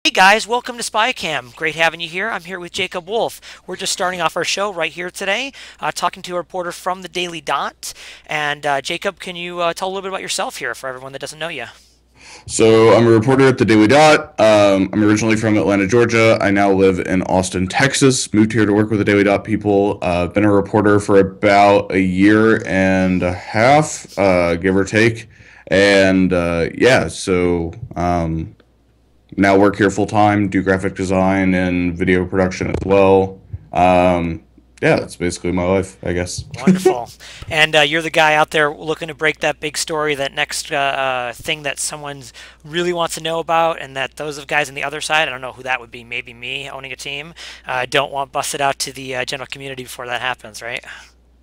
Hey guys, welcome to SpyCam. Great having you here. I'm here with Jacob Wolf. We're just starting off our show right here today, talking to a reporter from the Daily Dot. And Jacob, can you tell a little bit about yourself here for everyone that doesn't know you? So I'm a reporter at the Daily Dot. I'm originally from Atlanta, Georgia. I now live in Austin, Texas. Moved here to work with the Daily Dot people. Been a reporter for about a year and a half, give or take. And now work here full time. Do graphic design and video production as well. That's basically my life, I guess. Wonderful. And you're the guy out there looking to break that big story, that next thing that someone really wants to know about, and that those of guys on the other side, I don't know who that would be, maybe me owning a team, don't want busted out to the general community before that happens, right?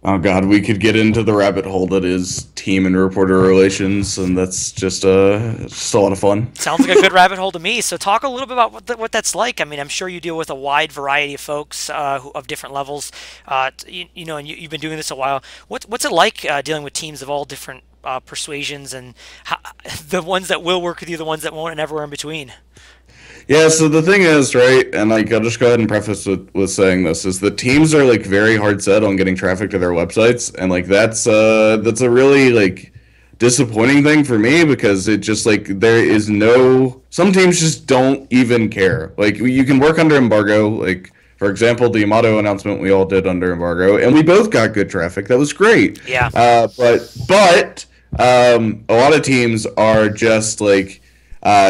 Oh God, we could get into the rabbit hole that is team and reporter relations, and that's just a lot of fun. Sounds like a good rabbit hole to me. So talk a little bit about what that's like. I mean, I'm sure you deal with a wide variety of folks of different levels. And you've been doing this a while. What's it like dealing with teams of all different persuasions, and the ones that will work with you, the ones that won't, and everywhere in between? Yeah, so the thing is, right, and like I'll just go ahead and preface with saying this, is the teams are like very hard set on getting traffic to their websites, and like that's a really like disappointing thing for me because it just like there is no some teams just don't even care. Like you can work under embargo, like for example, the Amato announcement we all did under embargo, and we both got good traffic. That was great. Yeah. But a lot of teams are just like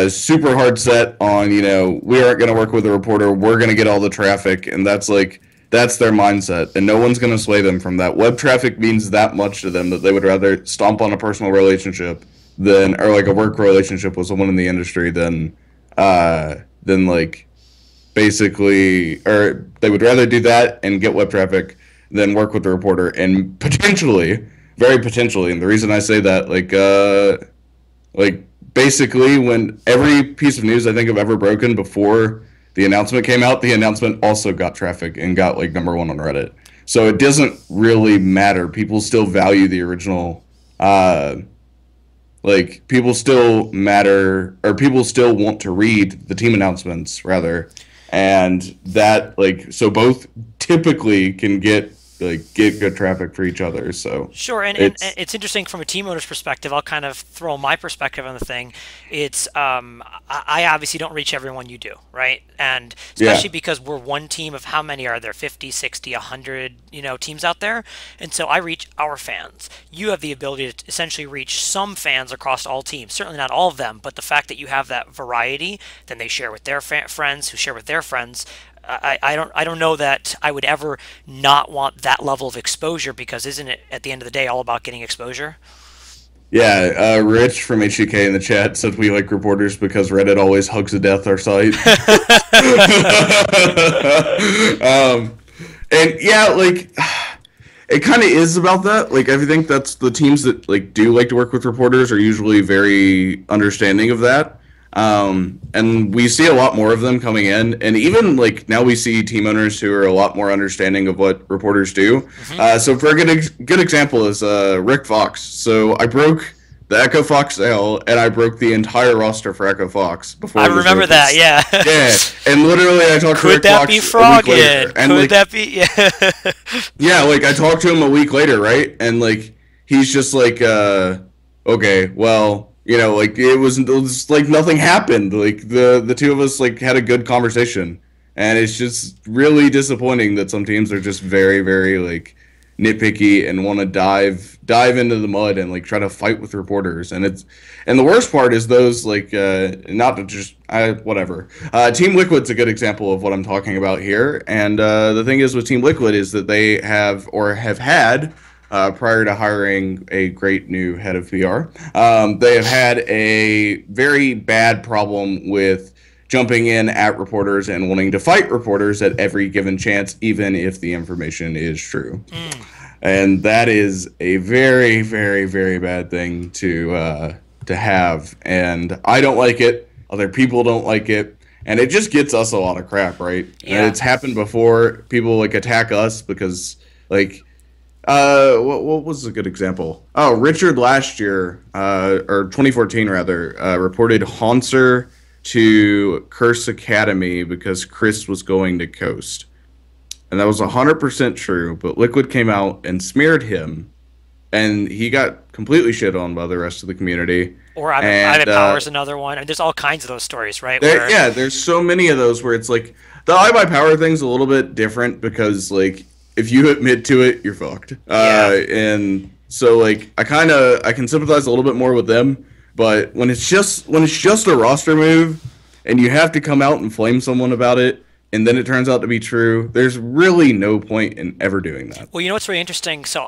super hard set on, we aren't going to work with a reporter. We're going to get all the traffic. And that's their mindset. And no one's going to sway them from that. Web traffic means that much to them that they would rather stomp on a personal relationship or like a work relationship with someone in the industry than like basically, or they would rather do that and get web traffic than work with the reporter. And potentially, very potentially, and the reason I say that, basically, when every piece of news I think I've ever broken before the announcement came out, the announcement also got traffic and got like number one on Reddit. So it doesn't really matter. People still value the original. People still matter, or people still want to read the team announcements rather, and that so both typically can get good traffic for each other. So sure, and it's interesting from a team owner's perspective. I'll kind of throw my perspective on the thing. It's I obviously don't reach everyone you do, right? And especially because we're one team of how many are there? 50, 60, 100, teams out there. And so I reach our fans. You have the ability to essentially reach some fans across all teams. Certainly not all of them, but the fact that you have that variety, then they share with their friends who share with their friends. I don't know that I would ever not want that level of exposure, because isn't it at the end of the day all about getting exposure? Yeah, Rich from HDK in the chat said we like reporters because Reddit always hugs to death our site. And yeah, it kind of is about that. Like I think that's the teams that do like to work with reporters are usually very understanding of that. And we see a lot more of them coming in, and even now we see team owners who are a lot more understanding of what reporters do. Mm-hmm. So for a good example is Rick Fox. So I broke the Echo Fox sale, and I broke the entire roster for Echo Fox before. I remember that, yeah. Yeah, and literally I talked to Rick Could that Fox be a week later, Froggen? Could that be? Yeah. Yeah, I talked to him a week later, right? And he's just okay, well. It was like nothing happened. The two of us had a good conversation, and it's just really disappointing that some teams are just very, very nitpicky and want to dive into the mud and try to fight with reporters. And the worst part is those not to just whatever. Team Liquid's a good example of what I'm talking about here. And the thing is with Team Liquid is that they have had. Prior to hiring a great new head of PR. They have had a very bad problem with jumping in at reporters and wanting to fight reporters at every given chance, even if the information is true. And that is a very, very, very bad thing to have. And I don't like it. Other people don't like it. And it just gets us a lot of crap, right? Yeah. And it's happened before. People attack us because what was a good example? Oh, Richard last year, or 2014 rather, reported Haunser to Curse Academy because Chris was going to Coast. And that was 100% true, but Liquid came out and smeared him, and he got completely shit on by the rest of the community. Or Ivan Power's another one. I mean, there's all kinds of those stories, right? Yeah, there's so many of those where it's like, the I by Power thing's a little bit different because, like, if you admit to it, you're fucked. And so, like, I can sympathize a little bit more with them, but when it's just a roster move, and you have to come out and flame someone about it, and then it turns out to be true, there's really no point in ever doing that. Well, you know what's really interesting? So,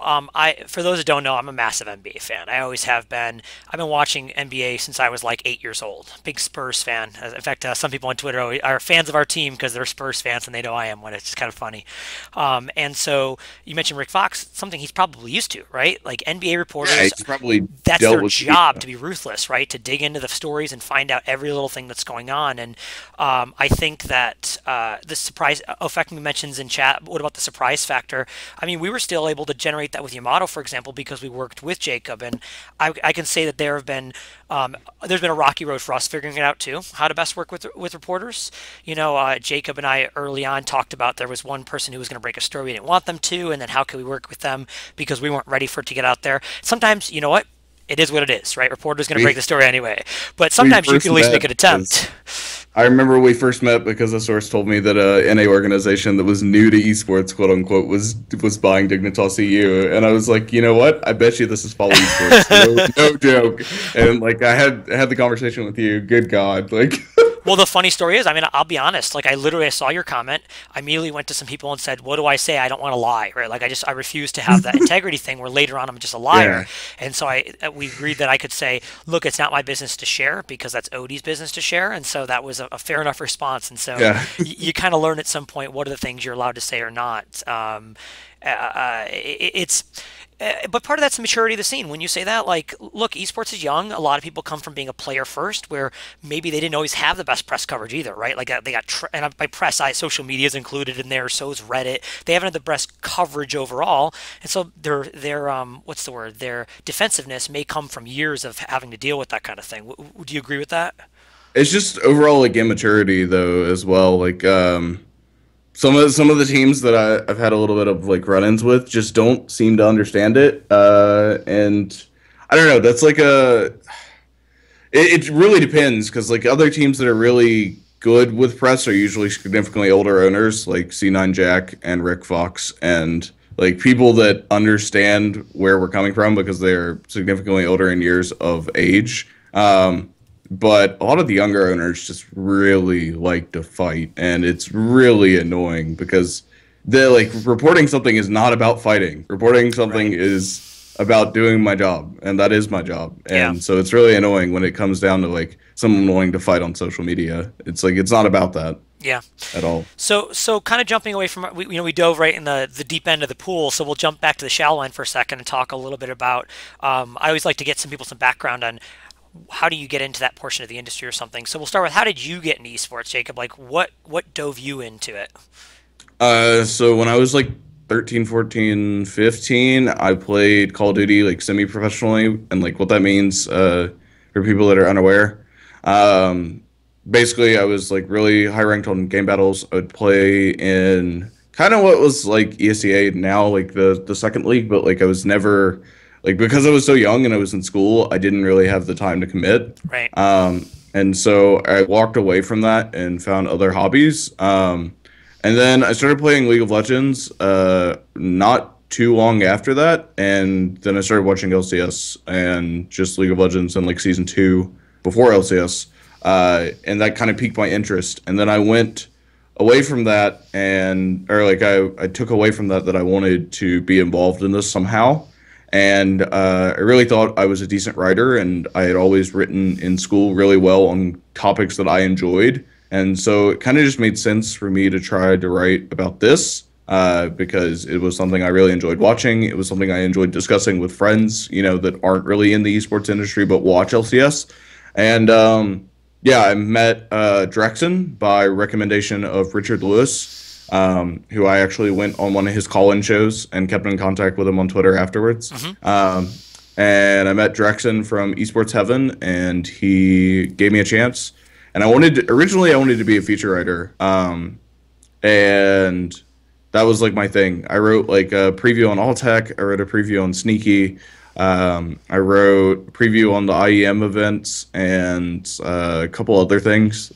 for those that don't know, I'm a massive NBA fan. I always have been. I've been watching NBA since I was like 8 years old. Big Spurs fan. In fact, some people on Twitter are fans of our team because they're Spurs fans and they know I am one. It's just kind of funny. And so you mentioned Rick Fox, something he's probably used to, right? Like NBA reporters, he's probably that's their job, to be ruthless, right? To dig into the stories and find out every little thing that's going on. And I think that the surprise effect mentions in chat, what about the surprise factor? I mean, we were still able to generate that with Yamato, for example, because we worked with Jacob, and I can say that there's been a rocky road for us figuring it out too, how to best work with reporters. You know, Jacob and I early on talked about there was one person who was going to break a story we didn't want them to, and then how could we work with them because we weren't ready for it to get out there. Sometimes, you know what? It is what it is, right? Reporter's going to break the story anyway. But sometimes you can at least make an attempt. I remember we first met because a source told me that a NA organization that was new to esports, quote unquote, was buying Dignitas EU, and I was like, you know what? I bet you this is Follow Esports. No joke. And like I had the conversation with you. Good God, like. Well, the funny story is, I mean, I'll be honest. Like, I saw your comment. I immediately went to some people and said, "What do I say? I don't want to lie, right? Like, I refuse to have that integrity thing where later on I'm just a liar." Yeah. And so we agreed that I could say, "Look, it's not my business to share because that's Odie's business to share." And so that was a fair enough response. And so you kind of learn at some point what are the things you're allowed to say or not. But part of that's the maturity of the scene. When you say that, like, look, esports is young. A lot of people come from being a player first, where maybe they didn't always have the best press coverage either, right? Like they got, and by press, social media is included in there. So is Reddit. They haven't had the best coverage overall, and so their what's the word? Their defensive-ness may come from years of having to deal with that kind of thing. Would you agree with that? It's just overall like immaturity, though, as well. Like some of the teams that I've had a little bit of like run-ins with just don't seem to understand it, and I don't know. That's like it really depends because like other teams that are really good with press are usually significantly older owners, like C9 Jack and Rick Fox, and like people that understand where we're coming from because they're significantly older in years of age. But a lot of the younger owners just really like to fight, and it's really annoying because they're like, reporting something is not about fighting. Reporting something is about doing my job, and that is my job. And so it's really annoying when it comes down to like someone willing to fight on social media. It's like it's not about that. Yeah. At all. So kind of jumping away from we dove right in the deep end of the pool, so we'll jump back to the shallow end for a second and talk a little bit about. I always like to get some people some background on how do you get into that portion of the industry or something. So we'll start with, how did you get into esports, Jacob? Like what dove you into it? So when I was like 13, 14, 15, I played Call of Duty like semi-professionally, and like what that means for people that are unaware. Basically, I was like really high ranked on game battles. I would play in kind of what was like ESEA now, like the second league, but like I was never like, because I was so young and I was in school, I didn't really have the time to commit. Right. And so I walked away from that and found other hobbies. And then I started playing League of Legends not too long after that, and then I started watching LCS and just League of Legends and like season 2 before LCS. And that kind of piqued my interest. And then I went away from that, I took away from that I wanted to be involved in this somehow. And I really thought I was a decent writer, and I had always written in school really well on topics that I enjoyed. And so it kind of just made sense for me to try to write about this because it was something I really enjoyed watching. It was something I enjoyed discussing with friends, that aren't really in the esports industry but watch LCS. And I met Drexen by recommendation of Richard Lewis, who I actually went on one of his call-in shows and kept in contact with him on Twitter afterwards. Mm-hmm. And I met Drexen from Esports Heaven, and he gave me a chance. and originally I wanted to be a feature writer, and that was like my thing. I wrote like a preview on All Tech. I wrote a preview on Sneaky. I wrote a preview on the IEM events and a couple other things.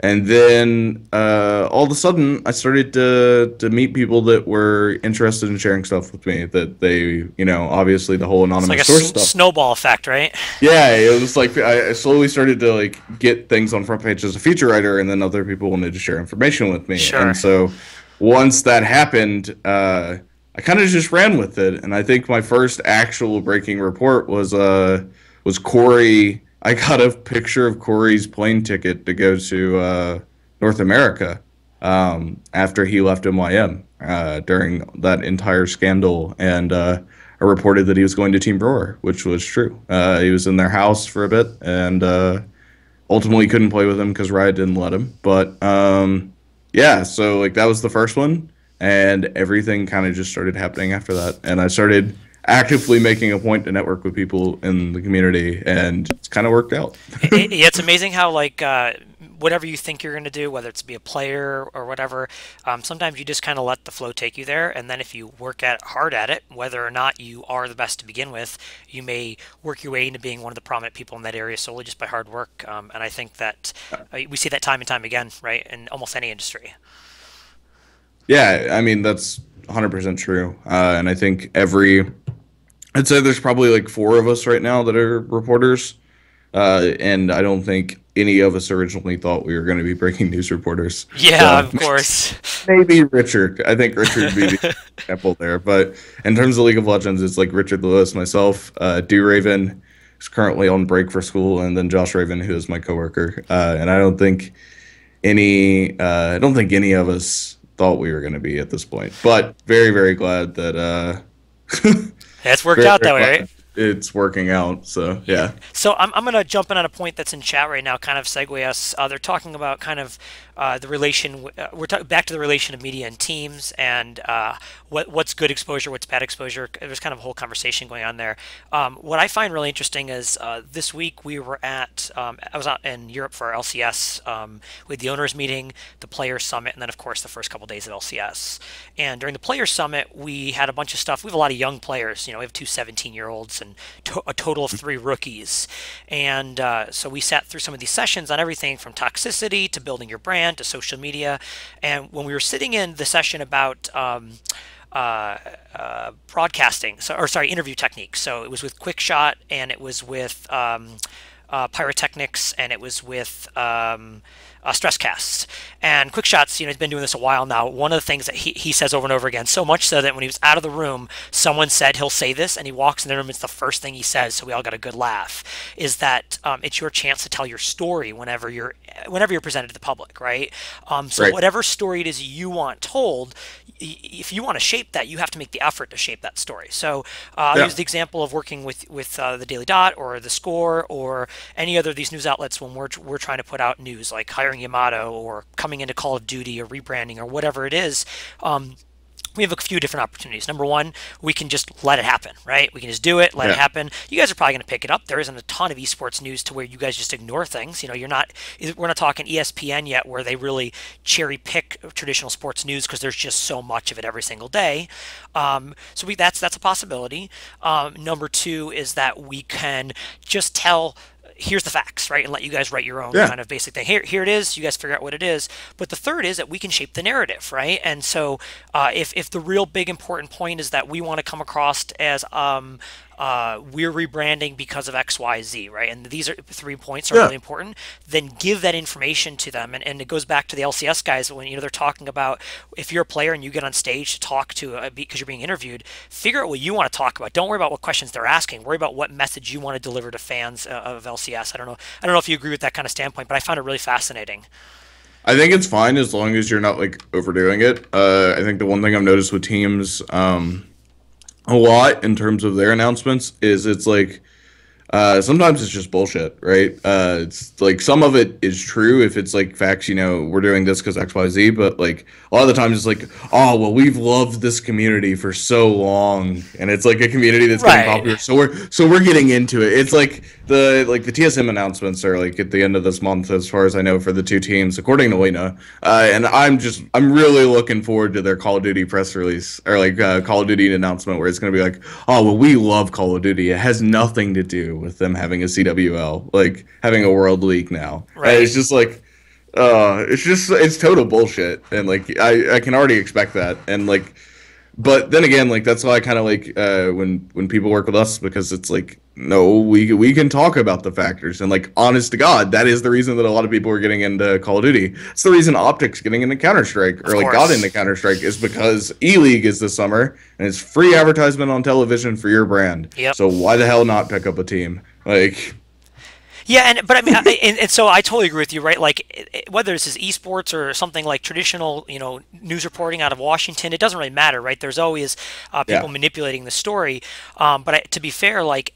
And then all of a sudden, I started to meet people that were interested in sharing stuff with me. That they, obviously the whole anonymous it's like source stuff. Snowball effect, right? Yeah, it was like I slowly started to like get things on front page as a feature writer, and then other people wanted to share information with me. Sure. And so once that happened, I kind of just ran with it. And I think my first actual breaking report was Corey. I got a picture of Corey's plane ticket to go to North America after he left MYM during that entire scandal, and I reported that he was going to Team Roar, which was true. He was in their house for a bit, and ultimately couldn't play with him because Riot didn't let him. But yeah, so like that was the first one, and everything kind of just started happening after that, and I started actively making a point to network with people in the community, and it's kind of worked out. It's amazing how like whatever you think you're going to do, whether it's be a player or whatever, sometimes you just kind of let the flow take you there, and then if you work hard at it, whether or not you are the best to begin with, you may work your way into being one of the prominent people in that area solely just by hard work. And I think that we see that time and time again, right, in almost any industry. Yeah, I mean that's 100% true, and I think I'd say there's probably like 4 of us right now that are reporters, and I don't think any of us originally thought we were going to be breaking news reporters. Yeah, of course. Maybe Richard. I think Richard would be the example there. But in terms of League of Legends, it's like Richard Lewis, myself, Do Raven, who's currently on break for school, and then Josh Raven, who is my coworker. And I don't think any of us thought we were going to be at this point. But very, very glad that. It's worked out that way, right? It's working out, so yeah. So I'm going to jump in on a point that's in chat right now, kind of segue us. They're talking about kind of the relation. We're back to the relation of media and teams, and what's good exposure, what's bad exposure. There's kind of a whole conversation going on there. What I find really interesting is this week we were at. I was out in Europe for our LCS with the owners meeting, the players summit, and then of course the first couple days of LCS. And during the players summit, we had a bunch of stuff. We have a lot of young players. We have 2 17-year-olds and a total of 3 rookies. And so we sat through some of these sessions on everything from toxicity to building your brand to social media. And when we were sitting in the session about broadcasting, interview techniques. So it was with Quickshot, and it was with Pyrotechnics, and it was with Stresscasts. And Quickshot's, he's been doing this a while now. One of the things that he says over and over again, so much so that when he was out of the room, someone said he'll say this, and he walks in the room, it's the first thing he says, so we all got a good laugh, is that it's your chance to tell your story whenever you're presented to the public, right? So right. Whatever story it is you want told, if you want to shape that, you have to make the effort to shape that story. So I'll use the example of working with the Daily Dot or the Score or any other of these news outlets when we're trying to put out news, like hiring Yamato or coming into Call of Duty or rebranding or whatever it is. We have a few different opportunities. Number one, we can just let it happen, right? We can just do it, let it happen. You guys are probably going to pick it up. There isn't a ton of esports news to where you guys just ignore things. We're not talking ESPN yet, where they really cherry pick traditional sports news because there's just so much of it every single day. So that's a possibility. Number two is that we can just tell, here's the facts, right? And let you guys write your own kind of basic thing. Here it is. You guys figure out what it is. But the third is that we can shape the narrative, right? And so if the real big important point is that we want to come across as we're rebranding because of X, Y, Z, right? And these are 3 points are really important. Then give that information to them. And it goes back to the LCS guys when they're talking about, if you're a player and you get on stage to talk to because you're being interviewed, figure out what you want to talk about. Don't worry about what questions they're asking. Worry about what message you want to deliver to fans of LCS. I don't know if you agree with that kind of standpoint, but I found it really fascinating. I think it's fine as long as you're not like overdoing it. I think the one thing I've noticed with teams a lot in terms of their announcements is it's like sometimes it's just bullshit, right? It's like some of it is true if it's like facts, we're doing this because XYZ, but like a lot of the times it's like, oh well, we've loved this community for so long, and it's like a community that's getting popular, so we're getting into it. It's like the TSM announcements are like at the end of this month, as far as I know, for the two teams, according to Lena. And I'm really looking forward to their Call of Duty press release, or like Call of Duty announcement, where it's going to be like, oh well, we love Call of Duty. It has nothing to do with them having a CWL, like having a World League now. Right. And it's just like, it's total bullshit, and like I can already expect that, and like. But then again, like that's why I kind of like when people work with us, because it's like, no, we can talk about the factors, and like honest to God, that is the reason that a lot of people are getting into Call of Duty. It's the reason Optic's getting into Counter-Strike, or like got into Counter-Strike, is because E-League is this summer and it's free advertisement on television for your brand. Yep. So why the hell not pick up a team? Like. Yeah, but I mean, and so I totally agree with you, right? Like, whether this is esports or something like traditional, news reporting out of Washington, it doesn't really matter, right? There's always people manipulating the story. But to be fair, like,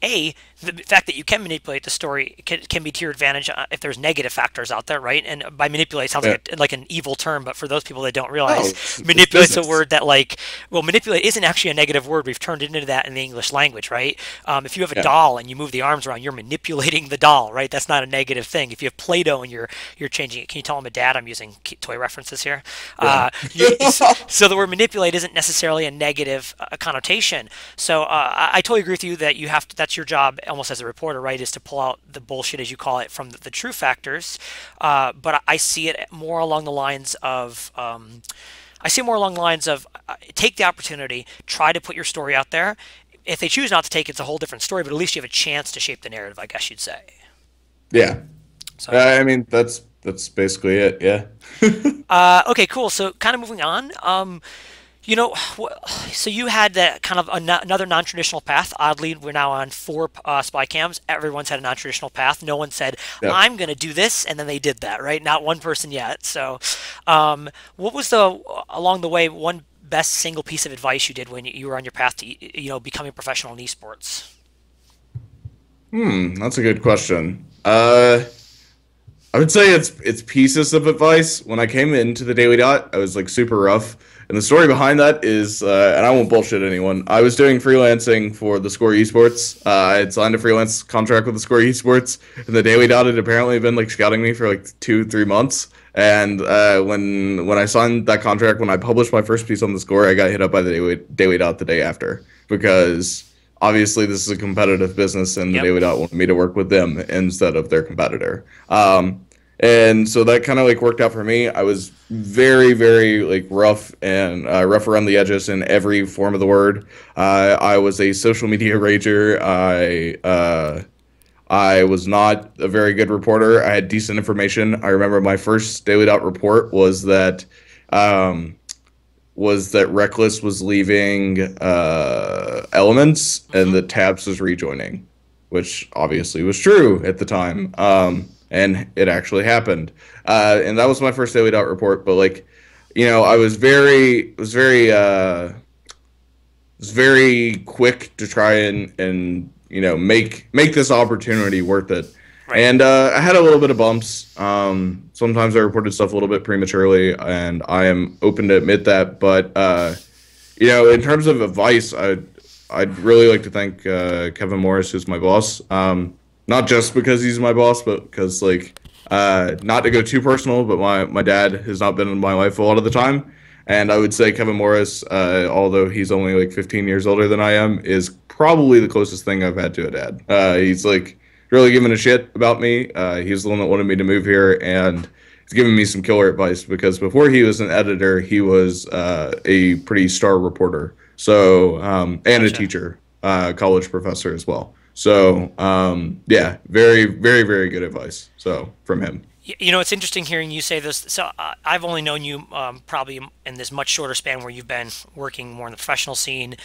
the fact that you can manipulate the story can be to your advantage if there's negative factors out there, right? And by manipulate sounds like an evil term, but for those people that don't realize, manipulate's a word that manipulate isn't actually a negative word. We've turned it into that in the English language, right? If you have a doll and you move the arms around, you're manipulating the doll, right? That's not a negative thing. If you have Play-Doh and you're changing it, can you tell my dad I'm using toy references here? Yeah. So the word manipulate isn't necessarily a negative connotation. So I totally agree with you that that's your job almost as a reporter, right, is to pull out the bullshit, as you call it, from the true factors. But I see it more along the lines of take the opportunity, try to put your story out there. If they choose not to take it, it's a whole different story, but at least you have a chance to shape the narrative, I guess you'd say. Yeah. So, I mean, that's basically it, yeah. Okay, cool. So kind of moving on, so you had that kind of another non-traditional path. Oddly, we're now on 4 spy cams. Everyone's had a non-traditional path. No one said, I'm going to do this, and then they did that, right? Not one person yet. So what was along the way, one best single piece of advice you did when you were on your path to, becoming a professional in esports? That's a good question. I would say it's pieces of advice. When I came into the Daily Dot, I was like super rough. And the story behind that is, and I won't bullshit anyone, I was doing freelancing for the Score eSports. I had signed a freelance contract with the Score eSports, and the Daily Dot had apparently been like scouting me for like 2-3 months. And when I signed that contract, when I published my first piece on the Score, I got hit up by the Daily Dot the day after, because obviously this is a competitive business, and the Daily Dot wanted me to work with them instead of their competitor. And so that kind of like worked out for me. I was very, very like rough and rough around the edges in every form of the word. I was a social media rager. I was not a very good reporter. I had decent information. I remember my first Daily Dot report was that Reckless was leaving Elements and that Tabs was rejoining, which obviously was true at the time. And it actually happened. And that was my first Daily Dot report. But like, I was very quick to try and make this opportunity worth it. Right. And I had a little bit of bumps. Sometimes I reported stuff a little bit prematurely, and I am open to admit that. But in terms of advice, I'd really like to thank Kevin Morris, who's my boss. Not just because he's my boss, but because, like, not to go too personal, but my dad has not been in my life a lot of the time. And I would say Kevin Morris, although he's only, like, 15 years older than I am, is probably the closest thing I've had to a dad. He's, like, really giving a shit about me. He's the one that wanted me to move here, and he's giving me some killer advice, because before he was an editor, he was a pretty star reporter. So, and a teacher, college professor as well. So, very, very, very good advice. So, from him. It's interesting hearing you say this. So, I've only known you probably in this much shorter span where you've been working more in the professional scene.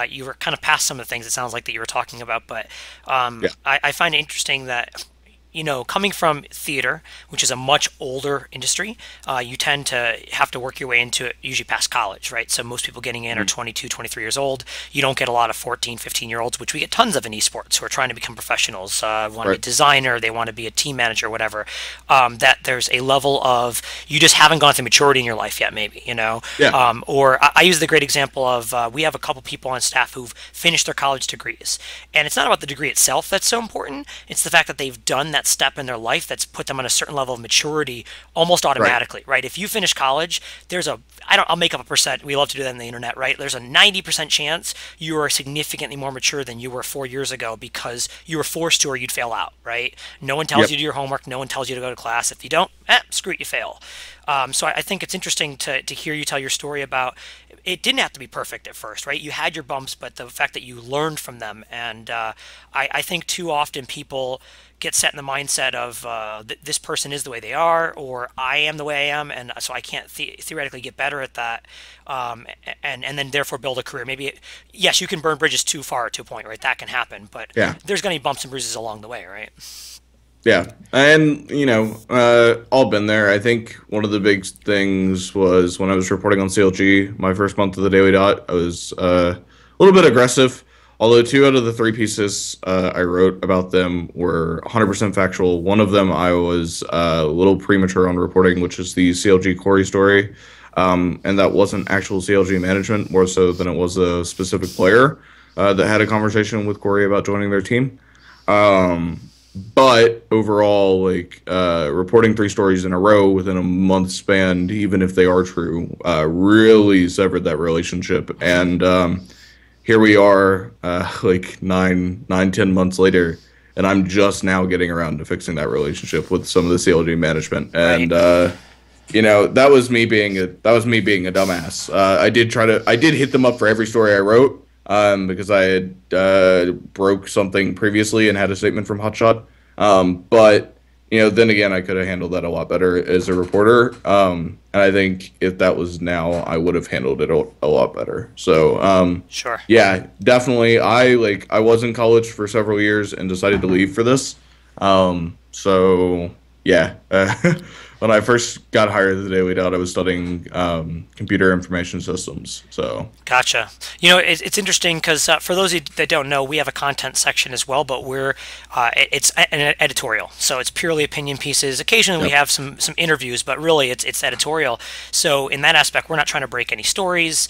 You were kind of past some of the things it sounds like that you were talking about, but I find it interesting that coming from theater, which is a much older industry, you tend to have to work your way into it usually past college, right? So most people getting in are 22, 23 years old. You don't get a lot of 14, 15-year-olds, which we get tons of in esports, who are trying to become professionals, want to be a designer, they want to be a team manager, whatever. That there's a level of, you just haven't gone through maturity in your life yet, maybe, or I use the great example of, we have a couple people on staff who've finished their college degrees. And it's not about the degree itself that's so important. It's the fact that they've done that step in their life that's put them on a certain level of maturity almost automatically, right? If you finish college, I'll make up a percent. We love to do that on the internet, right? There's a 90% chance you are significantly more mature than you were 4 years ago because you were forced to, or you'd fail out, right? No one tells you to do your homework. No one tells you to go to class. If you don't, screw it, you fail. So I think it's interesting to hear you tell your story about, it didn't have to be perfect at first, right? You had your bumps, but the fact that you learned from them. And I think too often people get set in the mindset of this person is the way they are, or I am the way I am, and so I can't theoretically get better at that, and then therefore build a career. Maybe, yes, you can burn bridges too far to a point, right? That can happen, but there's going to be bumps and bruises along the way, right? Yeah, and all been there. I think one of the big things was when I was reporting on CLG, my first month of the Daily Dot, I was a little bit aggressive. Although 2 out of the 3 pieces I wrote about them were 100% factual. One of them I was a little premature on reporting, which is the CLG Corey story. And that wasn't actual CLG management, more so than it was a specific player that had a conversation with Corey about joining their team. But overall, reporting 3 stories in a row within a month span, even if they are true, really severed that relationship. And here we are, 10 months later, and I'm just now getting around to fixing that relationship with some of the CLG management. And that was me being a dumbass. I did hit them up for every story I wrote, because I had broke something previously and had a statement from Hotshot. But then again, I could have handled that a lot better as a reporter. And I think if that was now, I would have handled it a lot better. So, sure. Yeah, definitely. I was in college for several years and decided to leave for this. So yeah, when I first got hired at the Daily Dot, I was studying computer information systems. So gotcha. It's interesting because for those of you that don't know, we have a content section as well, but it's an editorial, so it's purely opinion pieces. Occasionally we have some interviews, but really it's editorial. So in that aspect, we're not trying to break any stories.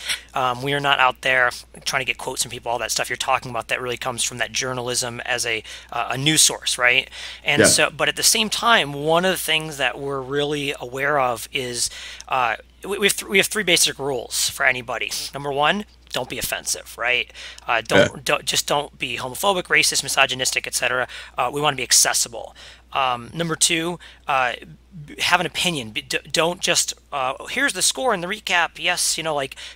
We are not out there trying to get quotes from people, all that stuff you're talking about. That really comes from that journalism as a news source, right? And so, but at the same time, one of the things that we're really aware of is we have 3 basic rules for anybody. Number 1, don't be offensive, right? Don't be homophobic, racist, misogynistic, etc. We want to be accessible. Number 2, have an opinion. Don't just here's the score and the recap. Yes,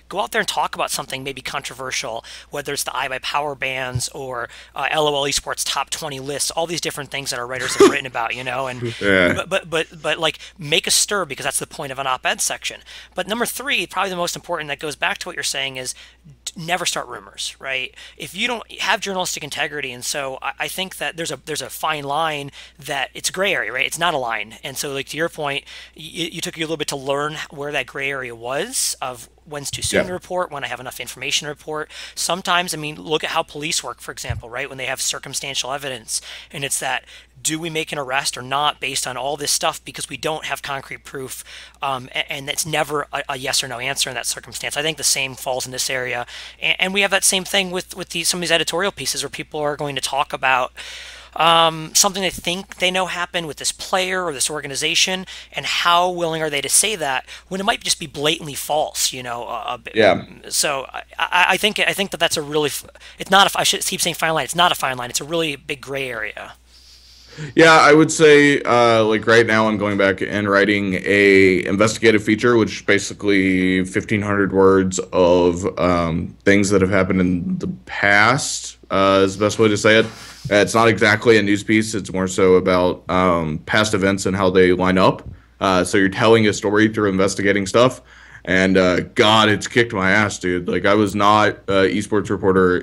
go out there and talk about something maybe controversial, whether it's the iBuyPower bans or LOL eSports top 20 lists, all these different things that our writers have written about, and but make a stir, because that's the point of an op-ed section. But number 3, probably the most important, that goes back to what you're saying, is never start rumors, right? If you don't have journalistic integrity, and so I think that there's a fine line, that it's a gray area, right? It's not a line. And so to your point, you took you a little bit to learn where that gray area was, of when's too soon to report, when I have enough information to report. Sometimes, look at how police work, for example, right? When they have circumstantial evidence, and it's that, do we make an arrest or not based on all this stuff, because we don't have concrete proof, and it's never a yes or no answer in that circumstance. I think the same falls in this area, and we have that same thing with some of these editorial pieces where people are going to talk about something they think they know happened with this player or this organization, and how willing are they to say that when it might just be blatantly false, So I think that's a really, it's not I should keep saying fine line. It's not a fine line. It's a really big gray area. Yeah, I would say right now I'm going back and writing a investigative feature, which is basically 1,500 words of things that have happened in the past, is the best way to say it. It's not exactly a news piece. It's more so about past events and how they line up. So you're telling a story through investigating stuff. And God, it's kicked my ass, dude. Like I was not an esports reporter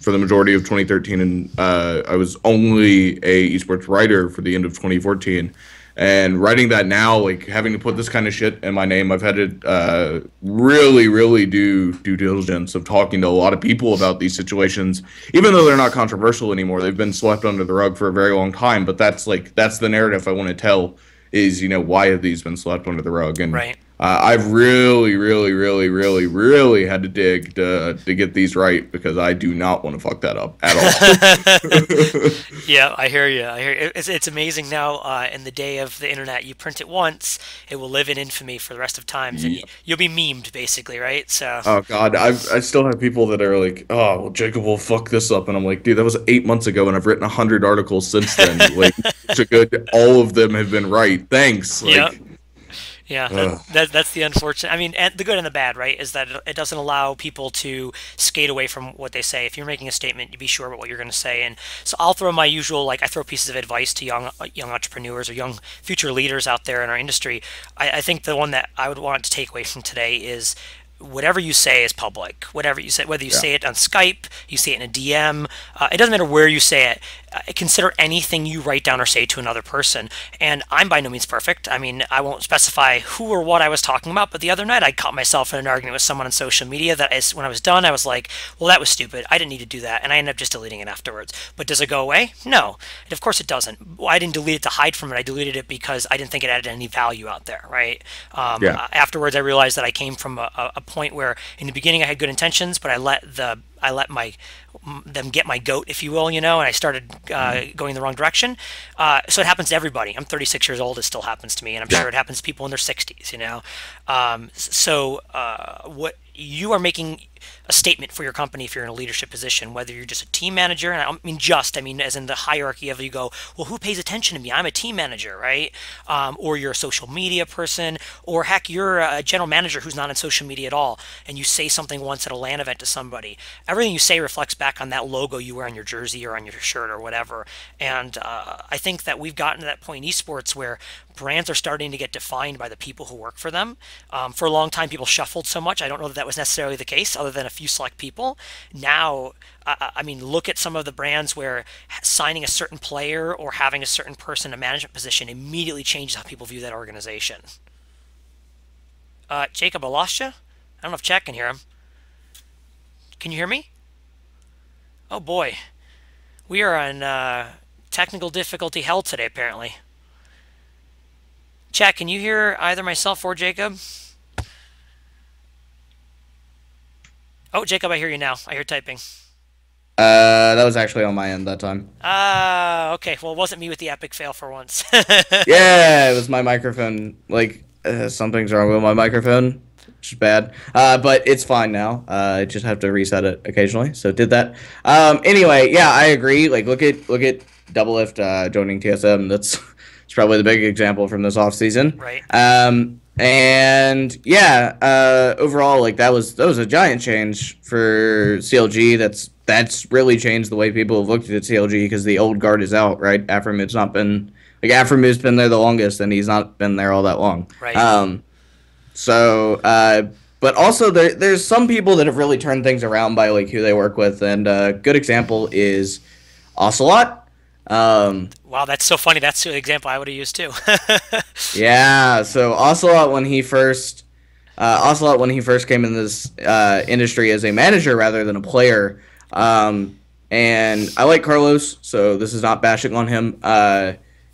for the majority of 2013, and I was only a esports writer for the end of 2014. And writing that now, like having to put this kind of shit in my name, I've had to really, really do due diligence of talking to a lot of people about these situations, even though they're not controversial anymore. They've been swept under the rug for a very long time. But that's the narrative I want to tell is, why have these been swept under the rug? And right. I've really, really, really, really, really had to dig to get these right because I do not want to fuck that up at all. Yeah, I hear you. It's amazing now. In the day of the internet, you print it once, it will live in infamy for the rest of times, and you'll be memed basically, right? So. Oh God, I still have people that are like, oh, well, Jacob will fuck this up, and I'm like, dude, that was 8 months ago, and I've written 100 articles since then. Like, all of them have been right. Thanks. Like, yep. Yeah, that's the unfortunate. I mean, and the good and the bad, right? Is that it doesn't allow people to skate away from what they say. If you're making a statement, you be sure about what you're going to say. And so I'll throw my usual, I throw pieces of advice to young entrepreneurs or young future leaders out there in our industry. I think the one that I would want to take away from today is whatever you say is public. Whatever you say, whether you say it on Skype, you say it in a DM, it doesn't matter where you say it. Consider anything you write down or say to another person. And I'm by no means perfect. I mean, I won't specify who or what I was talking about, but the other night I caught myself in an argument with someone on social media that when I was done, I was like, well, that was stupid. I didn't need to do that. And I ended up just deleting it afterwards. But does it go away? No. And of course it doesn't. I didn't delete it to hide from it. I deleted it because I didn't think it added any value out there, right? Afterwards, I realized that I came from a point where in the beginning I had good intentions, but I let them get my goat, if you will, and I started going the wrong direction. So it happens to everybody. I'm 36 years old. It still happens to me, and I'm sure it happens to people in their 60s. So what you are making a statement for your company if you're in a leadership position, whether you're just a team manager, and I mean as in the hierarchy of, you go, well, who pays attention to me? I'm a team manager, right? Or you're a social media person, or heck, you're a general manager who's not on social media at all, and you say something once at a LAN event to somebody. Everything you say reflects back on that logo you wear on your jersey or on your shirt or whatever. And I think that we've gotten to that point in esports where brands are starting to get defined by the people who work for them. For a long time, people shuffled so much. I don't know that was necessarily the case, other than a few select people. Now, I mean, look at some of the brands where signing a certain player or having a certain person in a management position immediately changes how people view that organization. Jacob, I lost you? I don't know if Chat can hear him. Can you hear me? Oh boy. We are on technical difficulty hell today, apparently. Chat, can you hear either myself or Jacob? Oh, Jacob, I hear you now. I hear typing. That was actually on my end that time. Okay. Well, it wasn't me with the epic fail for once. Yeah, it was my microphone. Something's wrong with my microphone, which is bad. But it's fine now. I just have to reset it occasionally. So did that. Anyway, yeah, I agree. Look at Doublelift joining TSM. It's probably the big example from this offseason. Right. And yeah, overall, that was a giant change for CLG. That's really changed the way people have looked at CLG because the old guard is out, right? Afromut's not been Afromut's been there the longest, and he's not been there all that long. Right. But also there's some people that have really turned things around by who they work with, and a good example is Ocelot. Wow, that's so funny. That's the example I would have used too. Yeah, so Ocelot when he first came in this industry as a manager rather than a player, and I like Carlos, so this is not bashing on him.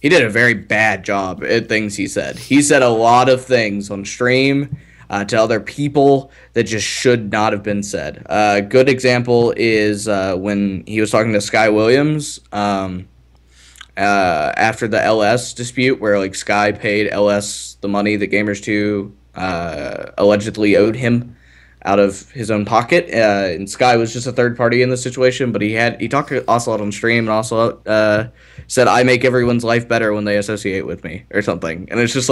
He did a very bad job at things he said. He said a lot of things on stream to other people that just should not have been said. A good example is when he was talking to Sky Williams after the LS dispute, where Sky paid LS the money that Gamers2 allegedly owed him out of his own pocket, and Sky was just a third party in this situation. But he talked to Ocelot on stream, and Ocelot said, "I make everyone's life better when they associate with me," or something. And it's just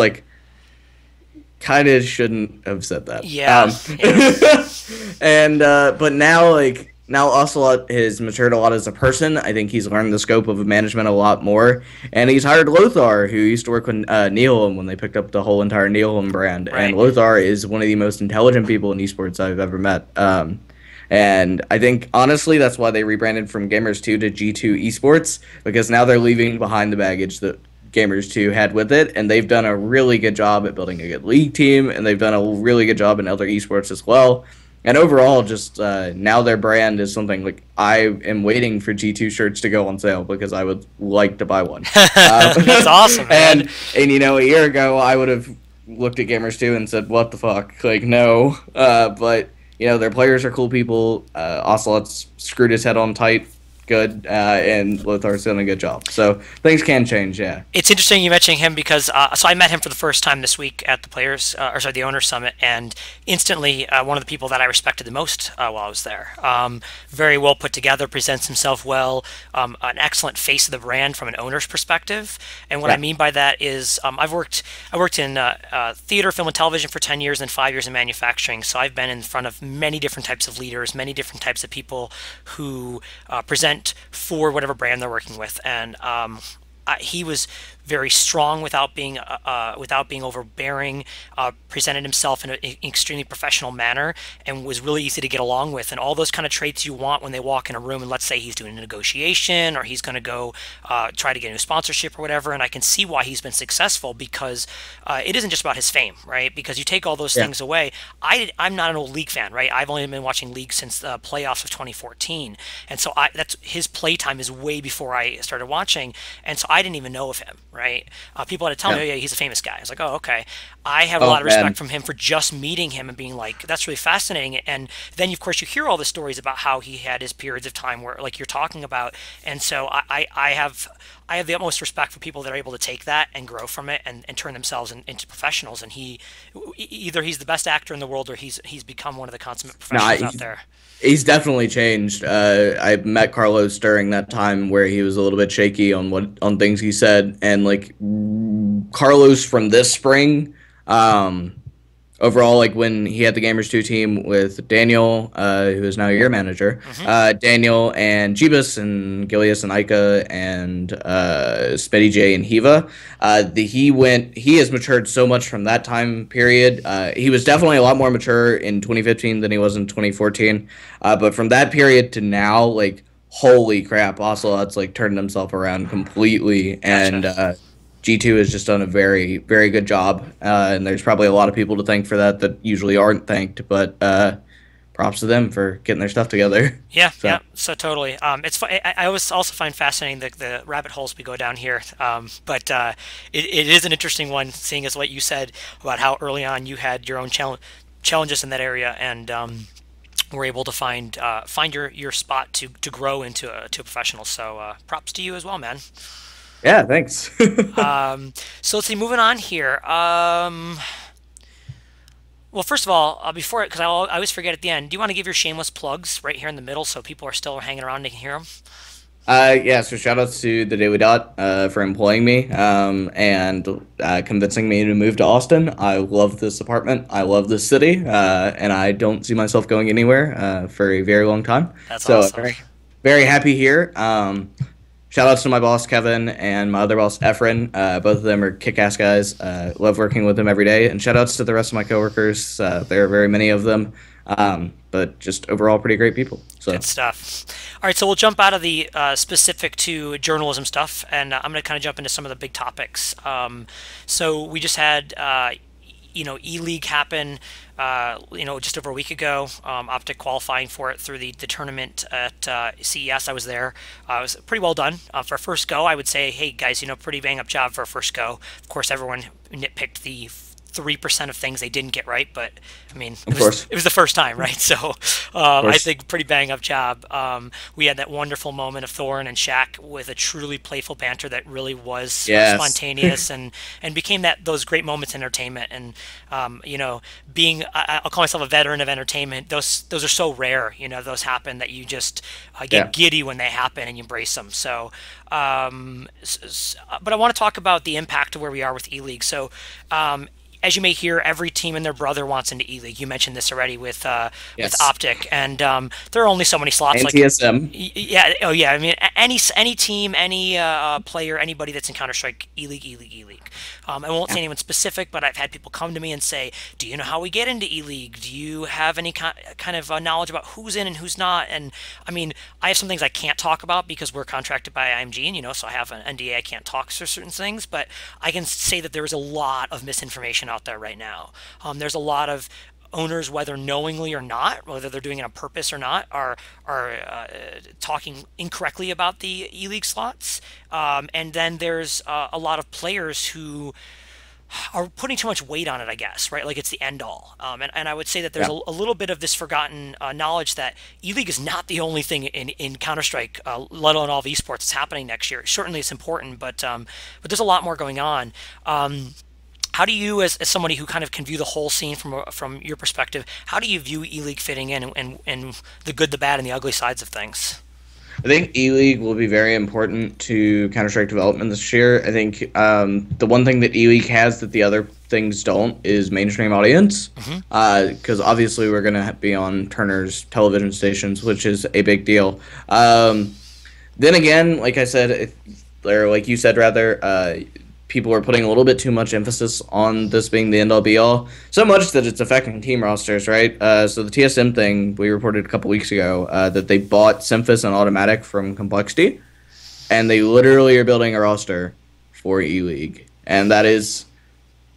kind of shouldn't have said that. Yeah. And but now now Ocelot has matured a lot as a person. I think he's learned the scope of management a lot more, and he's hired Lothar, who used to work with Neilum when they picked up the whole entire Neilum brand. Right. And Lothar is one of the most intelligent people in esports I've ever met. And I think, honestly, that's why they rebranded from Gamers 2 to G2 Esports, because now they're leaving behind the baggage that Gamers 2 had with it, and they've done a really good job at building a good league team, and they've done a really good job in other esports as well. And overall, just now their brand is something like I am waiting for G2 shirts to go on sale because I would like to buy one. That's awesome, man. And you know, a year ago I would have looked at Gamers 2 and said, "What the fuck?" Like, no. But you know, their players are cool people. Ocelot's screwed his head on tight. Good, and Lothar's done a good job. So things can change, yeah. It's interesting you mentioning him because so I met him for the first time this week at the the Owners Summit, and instantly one of the people that I respected the most while I was there. Very well put together, presents himself well, an excellent face of the brand from an owner's perspective. And what I mean by that is I worked in theater, film, and television for 10 years and 5 years in manufacturing. So I've been in front of many different types of leaders, many different types of people who present for whatever brand they're working with, and he was very strong without being overbearing, presented himself in an extremely professional manner, and was really easy to get along with, and all those kind of traits you want when they walk in a room. And let's say he's doing a negotiation or he's going to go try to get a new sponsorship or whatever, and I can see why he's been successful, because it isn't just about his fame, right? Because you take all those things away. I'm not an old League fan, right? I've only been watching League since the playoffs of 2014, and so that's his playtime is way before I started watching, and so I didn't even know of him. Right? People had to tell me, oh, yeah, he's a famous guy. I was like, oh, okay. I have a lot of respect from him for just meeting him and being like, that's really fascinating. And then, of course, you hear all the stories about how he had his periods of time where, like you're talking about. And so I have the utmost respect for people that are able to take that and grow from it and turn themselves into professionals. And either he's the best actor in the world or he's become one of the consummate professionals out there. He's definitely changed. I met Carlos during that time where he was a little bit shaky on things he said, and like Carlos from this spring, overall, like when he had the Gamers 2 team with Daniel, who is now your manager, Daniel and Jeebus and Gilius and Ica and Spetty J and Hiva, he has matured so much from that time period. He was definitely a lot more mature in 2015 than he was in 2014. But from that period to now, like, holy crap, Ocelot's like turned himself around completely. And G2 has just done a very, very good job, and there's probably a lot of people to thank for that usually aren't thanked, but props to them for getting their stuff together. Yeah, so totally. It's fun. I always also find fascinating the rabbit holes we go down here, but it is an interesting one, seeing as what you said about how early on you had your own challenges in that area, and were able to find your spot to grow into a professional. So props to you as well, man. Yeah, thanks. So let's see, moving on here. Well, first of all, because I always forget at the end, do you want to give your shameless plugs right here in the middle so people are still hanging around and can hear them? Yeah, so shout outs to the Daily Dot for employing me and convincing me to move to Austin. I love this apartment. I love this city, and I don't see myself going anywhere for a very long time. That's awesome. Very, very happy here. Shout outs to my boss, Kevin, and my other boss, Efren. Both of them are kick-ass guys. Love working with them every day. And shout outs to the rest of my coworkers. There are very many of them. But just overall pretty great people. So. Good stuff. All right, so we'll jump out of the specific to journalism stuff, and I'm going to kind of jump into some of the big topics. So we just had E-League happen, just over a week ago. Optic qualifying for it through the tournament at CES. I was there. It was pretty well done. For a first go, I would say, hey, guys, pretty bang-up job for a first go. Of course, everyone nitpicked the 3% of things they didn't get right, but I mean, it was the first time, right? So I think pretty bang up job. We had that wonderful moment of Thorin and Shaq with a truly playful banter that really was spontaneous and became those great moments in entertainment. And I'll call myself a veteran of entertainment. Those are so rare. Those happen that you just get giddy when they happen and you embrace them. So but I want to talk about the impact of where we are with E-League. So as you may hear, every team and their brother wants into E-League. You mentioned this already with Yes. Optic, and there are only so many slots. And like TSM. Yeah, oh yeah. I mean, any team, any player, anybody that's in Counter-Strike, E-League. I won't say anyone specific, but I've had people come to me and say, "Do you know how we get into E-League? Do you have any kind of knowledge about who's in and who's not?" And I mean, I have some things I can't talk about because we're contracted by IMG, and so I have an NDA. I can't talk to certain things, but I can say that there is a lot of misinformation out there right now. There's a lot of owners, whether knowingly or not, whether they're doing it on purpose or not, are talking incorrectly about the E-League slots. And then there's a lot of players who are putting too much weight on it, I guess, right? Like it's the end all. And I would say that there's a little bit of this forgotten knowledge that E-League is not the only thing in Counter-Strike, let alone all of esports, that's happening next year. Certainly it's important, but there's a lot more going on. How do you, as somebody who kind of can view the whole scene from your perspective, how do you view E-League fitting in and the good, the bad, and the ugly sides of things? I think E-League will be very important to Counter-Strike development this year. I think the one thing that E-League has that the other things don't is mainstream audience. Because obviously we're going to be on Turner's television stations, which is a big deal. Then again, like I said, or like you said rather, people are putting a little bit too much emphasis on this being the end-all be-all, so much that it's affecting team rosters, right? So the TSM thing, we reported a couple weeks ago that they bought Symphys and Automatic from Complexity, and they literally are building a roster for E-League, and that is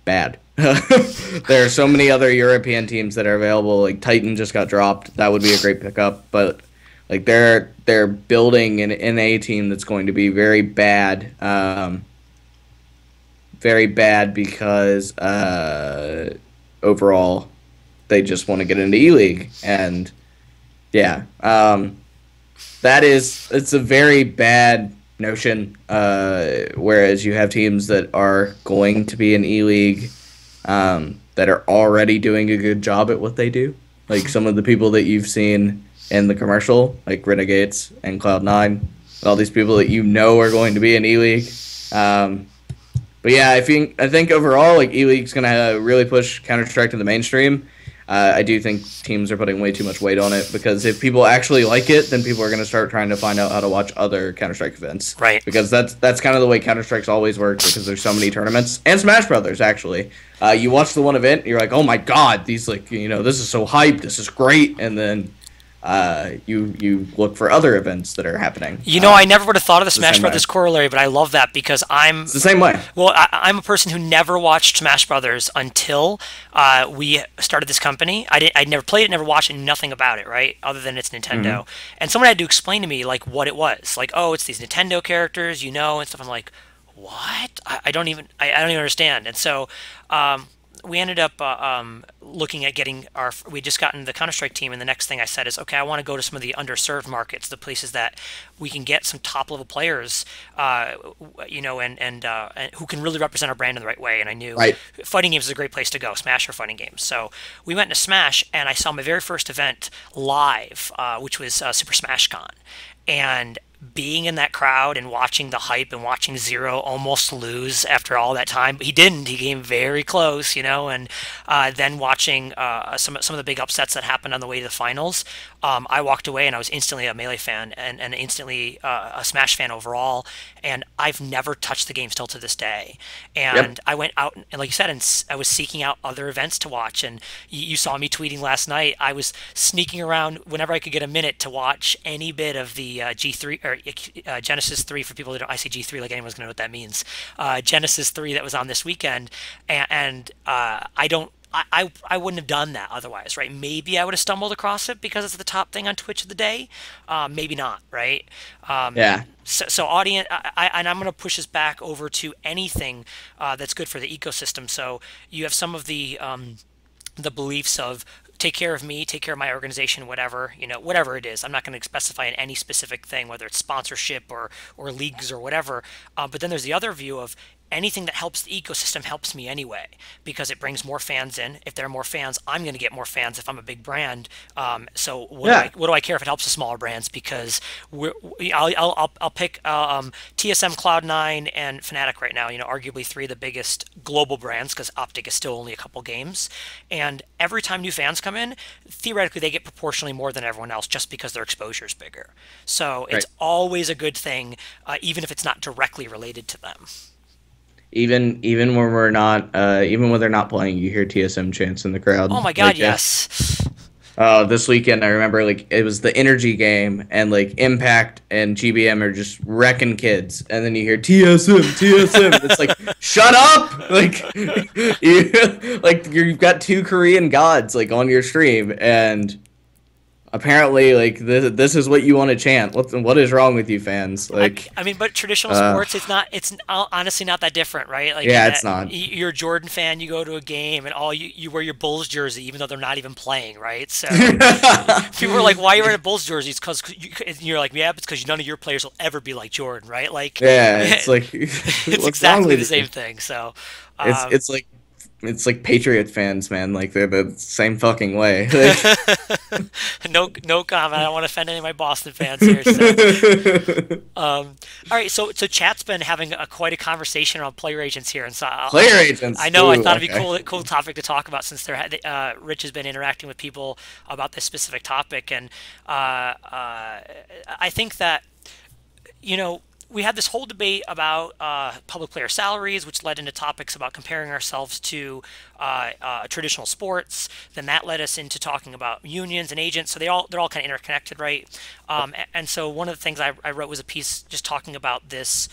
bad. There are so many other European teams that are available, like Titan just got dropped. That would be a great pickup, but like they're building an NA team that's going to be very bad. Very bad because overall they just want to get into E-League, and yeah, it's a very bad notion. Whereas you have teams that are going to be in E-League that are already doing a good job at what they do, like some of the people that you've seen in the commercial, like Renegades and Cloud9, all these people that are going to be in E-League. But yeah, I think overall, like E-League's gonna really push Counter-Strike to the mainstream. I do think teams are putting way too much weight on it, because if people actually like it, then people are gonna start trying to find out how to watch other Counter-Strike events. Right. Because that's kind of the way Counter-Strike's always worked, because there's so many tournaments, and Smash Brothers actually. You watch the one event, you're like, oh my god, these this is so hyped, this is great, and then you look for other events that are happening. I never would have thought of the Smash Brothers corollary, but I love that because it's the same way. Well, I'm a person who never watched Smash Brothers until we started this company. I'd never played it, never watched it, nothing about it, right? Other than it's Nintendo. And someone had to explain to me like what it was. Like, oh, it's these Nintendo characters, and stuff. I'm like, what? I don't even understand. And so we ended up looking at we just gotten the Counter-Strike team, and the next thing I said is, okay, I want to go to some of the underserved markets, the places that we can get some top-level players, and who can really represent our brand in the right way. And I knew fighting games is a great place to go, Smash or fighting games. So we went to Smash, and I saw my very first event live, which was Super Smash Con. And being in that crowd and watching the hype and watching Zero almost lose after all that time, but he didn't. He came very close, and then watching some of the big upsets that happened on the way to the finals, I walked away and I was instantly a Melee fan and instantly a Smash fan overall. And I've never touched the game still to this day. And I went out and, like you said, and I was seeking out other events to watch. And you saw me tweeting last night. I was sneaking around whenever I could get a minute to watch any bit of the G3 or Genesis 3 for people that don't. I say G3 like anyone's gonna know what that means. Genesis 3 that was on this weekend, and I wouldn't have done that otherwise, right? Maybe I would have stumbled across it because it's the top thing on Twitch of the day. Maybe not, right? Yeah. So audience, and I'm going to push this back over to anything that's good for the ecosystem. So you have some of the beliefs of take care of me, take care of my organization, whatever it is. I'm not going to specify in any specific thing, whether it's sponsorship or leagues or whatever. But then there's the other view of anything that helps the ecosystem helps me anyway, because it brings more fans in. If there are more fans, I'm going to get more fans if I'm a big brand. So what do I care if it helps the smaller brands? Because I'll pick TSM, Cloud9, and Fnatic right now. Arguably three of the biggest global brands, because Optic is still only a couple games. And every time new fans come in, theoretically they get proportionally more than everyone else, just because their exposure is bigger. So it's always a good thing, even if it's not directly related to them. Even when we're not, even when they're not playing, you hear TSM chants in the crowd. Oh my God, yes. This weekend I remember it was the Energy game, and Impact and GBM are just wrecking kids, and then you hear TSM. It's like, shut up! You've got two Korean gods on your stream, and apparently this is what you want to chant. What is wrong with you fans? But traditional sports, it's honestly not that different, right? It's not. You're a Jordan fan, you go to a game and you wear your Bulls jersey even though they're not even playing, right? So people are like, why are you wearing a Bulls jersey? It's because you're like, yeah, it's because none of your players will ever be like Jordan, right? It's it's exactly the same thing. So it's like Patriot fans, man. They're the same fucking way. No comment. I don't want to offend any of my Boston fans here. So. All right. So chat's been having quite a conversation around player agents here, and so player agents. I know. I thought it'd be cool topic to talk about, since Rich has been interacting with people about this specific topic, and I think that we had this whole debate about public player salaries, which led into topics about comparing ourselves to traditional sports. Then that led us into talking about unions and agents. So they're all kind of interconnected, right? And so one of the things I wrote was a piece just talking about this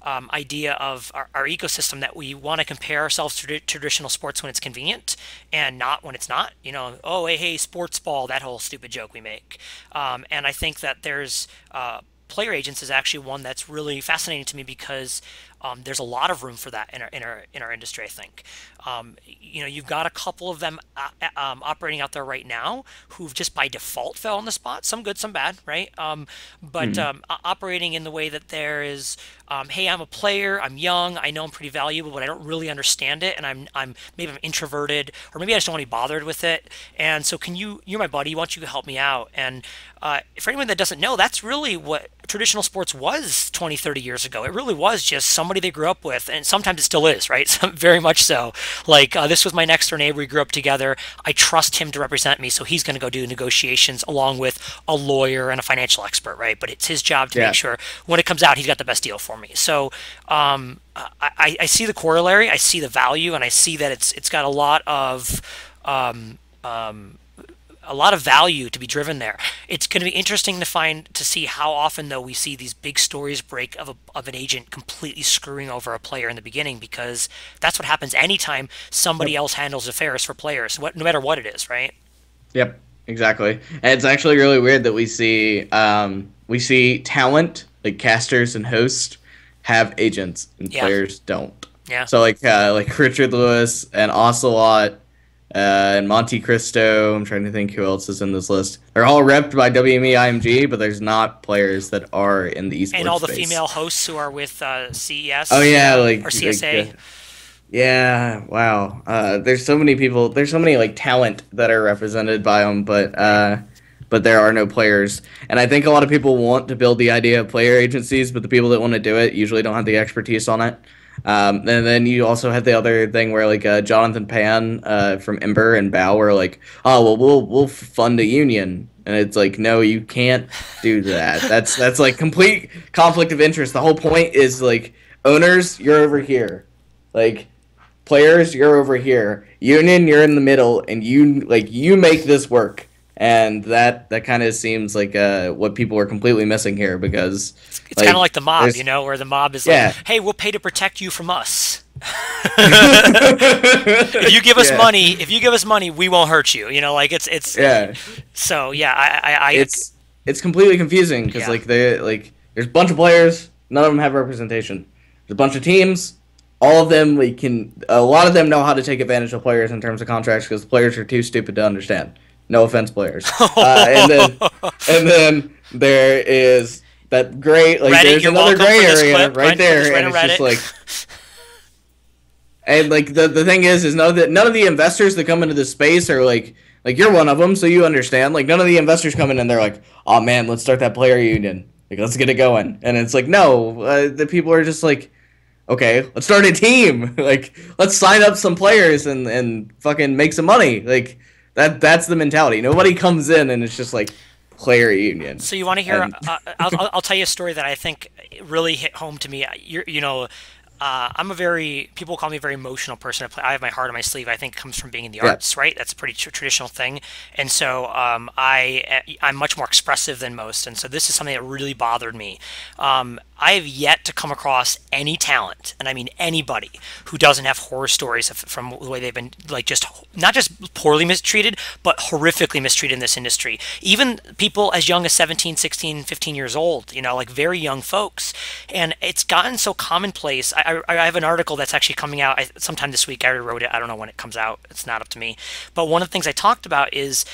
idea of our ecosystem, that we want to compare ourselves to traditional sports when it's convenient and not when it's not. Oh, hey, sports ball, that whole stupid joke we make. And I think that there's player agents is actually one that's really fascinating to me, because there's a lot of room for that in our industry. I think you've got a couple of them operating out there right now who've just by default fell on the spot. Some good, some bad, right? But operating in the way that there is, hey, I'm a player, I'm young, I know I'm pretty valuable, but I don't really understand it, and I'm introverted, or maybe I just don't want to be bothered with it. And so you're my buddy, why don't you help me out? And for anyone that doesn't know, that's really what traditional sports was 20, 30 years ago. It really was just somebody they grew up with, and sometimes it still is, right? Very much so. This was my next door neighbor, we grew up together. I trust him to represent me, so he's going to go do negotiations along with a lawyer and a financial expert, right? But it's his job to make sure when it comes out, he's got the best deal for me. So I see the corollary, I see the value, and I see that it's got a lot of value to be driven there. It's going to be interesting to see how often, though, we see these big stories break of an agent completely screwing over a player in the beginning, because that's what happens anytime somebody else handles affairs for players, no matter what it is, right? Yep, exactly. And it's actually really weird that we see talent, like casters and hosts, have agents, and players don't. Yeah. So like Richard Lewis and Ocelot, and Monte Cristo, I'm trying to think who else is in this list. They're all repped by WME IMG, but there's not players that are in the esports and all the space. Female hosts who are with CES. Oh yeah, or CSA. Yeah, wow. There's so many people. There's so many talent that are represented by them, but there are no players. And I think a lot of people want to build the idea of player agencies, but the people that want to do it usually don't have the expertise on it. And then you also had the other thing where Jonathan Pan from Ember and Bow were like, oh well, we'll fund a union, and it's like, no, you can't do that. That's complete conflict of interest. The whole point is owners, you're over here, players, you're over here, union, you're in the middle, and you make this work. And that kind of seems like what people are completely missing here, because it's kind of like the mob, where the mob is like, hey, we'll pay to protect you from us. If you give us money, we won't hurt you. It's So yeah, it's completely confusing, because there's a bunch of players, none of them have representation. There's a bunch of teams. All of them a lot of them know how to take advantage of players in terms of contracts, because players are too stupid to understand. No offense, players. And then there is that gray, Reddit, there's another gray area clip, right there, and it's Reddit. just And like the thing is none of the investors that come into this space are like you're one of them, so you understand. Like none of the investors come in and they're like, oh man, let's start that player union. Like let's get it going. And it's like no, the people are just like, okay, let's start a team. Like let's sign up some players and fucking make some money. Like that's the mentality. Nobody comes in and it's just like player union. So you want to hear? I'll tell you a story that I think really hit home to me. I'm a people call me a very emotional person. I have my heart on my sleeve. I think it comes from being in the arts, right? That's a pretty traditional thing. And so I'm much more expressive than most. And so this is something that really bothered me. I have yet to come across any talent, and I mean anybody, who doesn't have horror stories from the way they've been, like, just not just poorly mistreated, but horrifically mistreated in this industry. Even people as young as 17, 16, 15 years old, like very young folks. And it's gotten so commonplace. I have an article that's actually coming out sometime this week. I already wrote it. I don't know when it comes out. It's not up to me. But one of the things I talked about is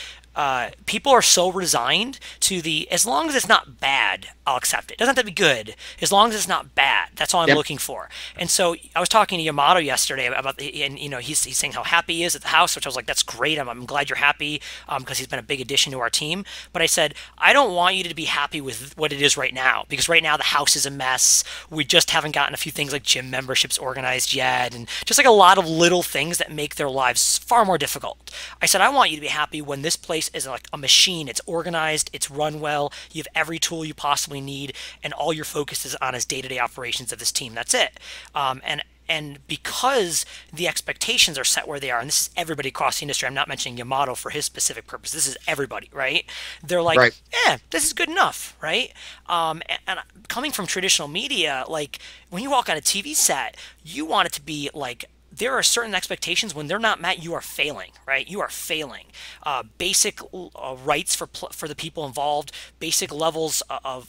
people are so resigned to as long as it's not bad, I'll accept it. It doesn't have to be good. As long as it's not bad, that's all I'm looking for. And so I was talking to Yamato yesterday about he's saying how happy he is at the house, which I was like, that's great. I'm glad you're happy because he's been a big addition to our team. But I said, I don't want you to be happy with what it is right now, because right now the house is a mess. We just haven't gotten a few things like gym memberships organized yet, and just like a lot of little things that make their lives far more difficult. I said, I want you to be happy when this place is like a machine. It's organized, it's run well, you have every tool you possibly need, and all your focus is on day-to-day operations of this team. That's it. And because the expectations are set where they are, and this is everybody across the industry, I'm not mentioning Yamato for his specific purpose, this is everybody, right? They're like, this is good enough, right? And coming from traditional media, like when you walk on a TV set, you want it to be like, there are certain expectations. When they're not met, you are failing, right? You are failing. Basic rights for the people involved, basic levels of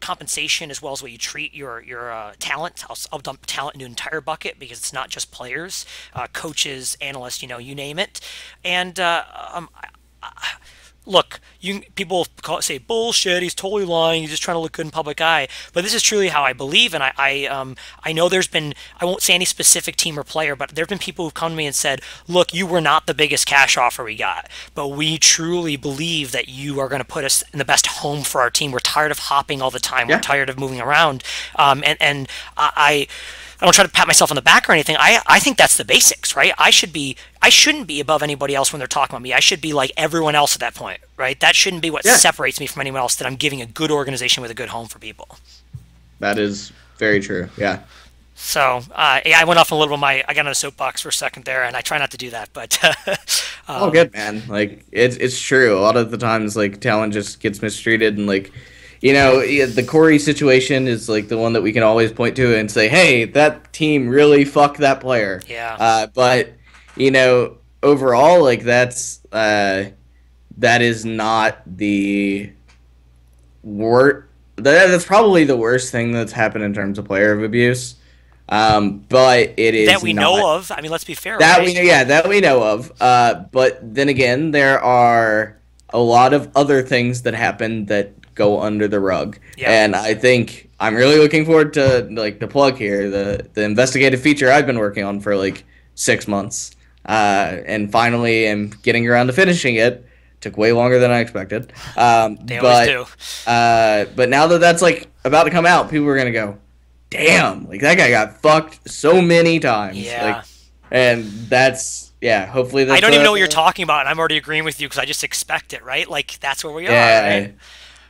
compensation, as well as what you treat your talent. I'll dump talent into an entire bucket because it's not just players, coaches, analysts, you name it. And look, people say bullshit. He's totally lying. He's just trying to look good in public eye. But this is truly how I believe, and I know there's been, I won't say any specific team or player, but there have been people who've come to me and said, look, you were not the biggest cash offer we got, but we truly believe that you are going to put us in the best home for our team. We're tired of hopping all the time. We're tired of moving around, and I don't try to pat myself on the back or anything. I think that's the basics, right? I shouldn't be above anybody else when they're talking about me. I should be like everyone else at that point, right? That shouldn't be what separates me from anyone else, that I'm giving a good organization with a good home for people. That is very true, yeah. So, I went off a little bit I got on a soapbox for a second there, and I try not to do that, but... oh, good, man. Like, it's true. A lot of the times, like, talent just gets mistreated, and, like, the Corey situation is like the one that we can always point to and say, hey, that team really fucked that player. Yeah. But, overall, like, that is not the that's probably the worst thing that's happened in terms of player abuse. But it is that we know of. I mean, let's be fair. That right? that we know of. But then again, there are a lot of other things that happen that go under the rug. Yeah. And I think I'm really looking forward to, like, the plug here, the investigative feature I've been working on for like 6 months, and finally am getting around to finishing it. Took way longer than I expected. They always do. But now that that's like about to come out, people are gonna go, damn, like that guy got fucked so many times. Yeah. Like, and that's, yeah, hopefully that's... I don't even know what you're talking about, and I'm already agreeing with you because I just expect it, right? Like, that's where we are, right?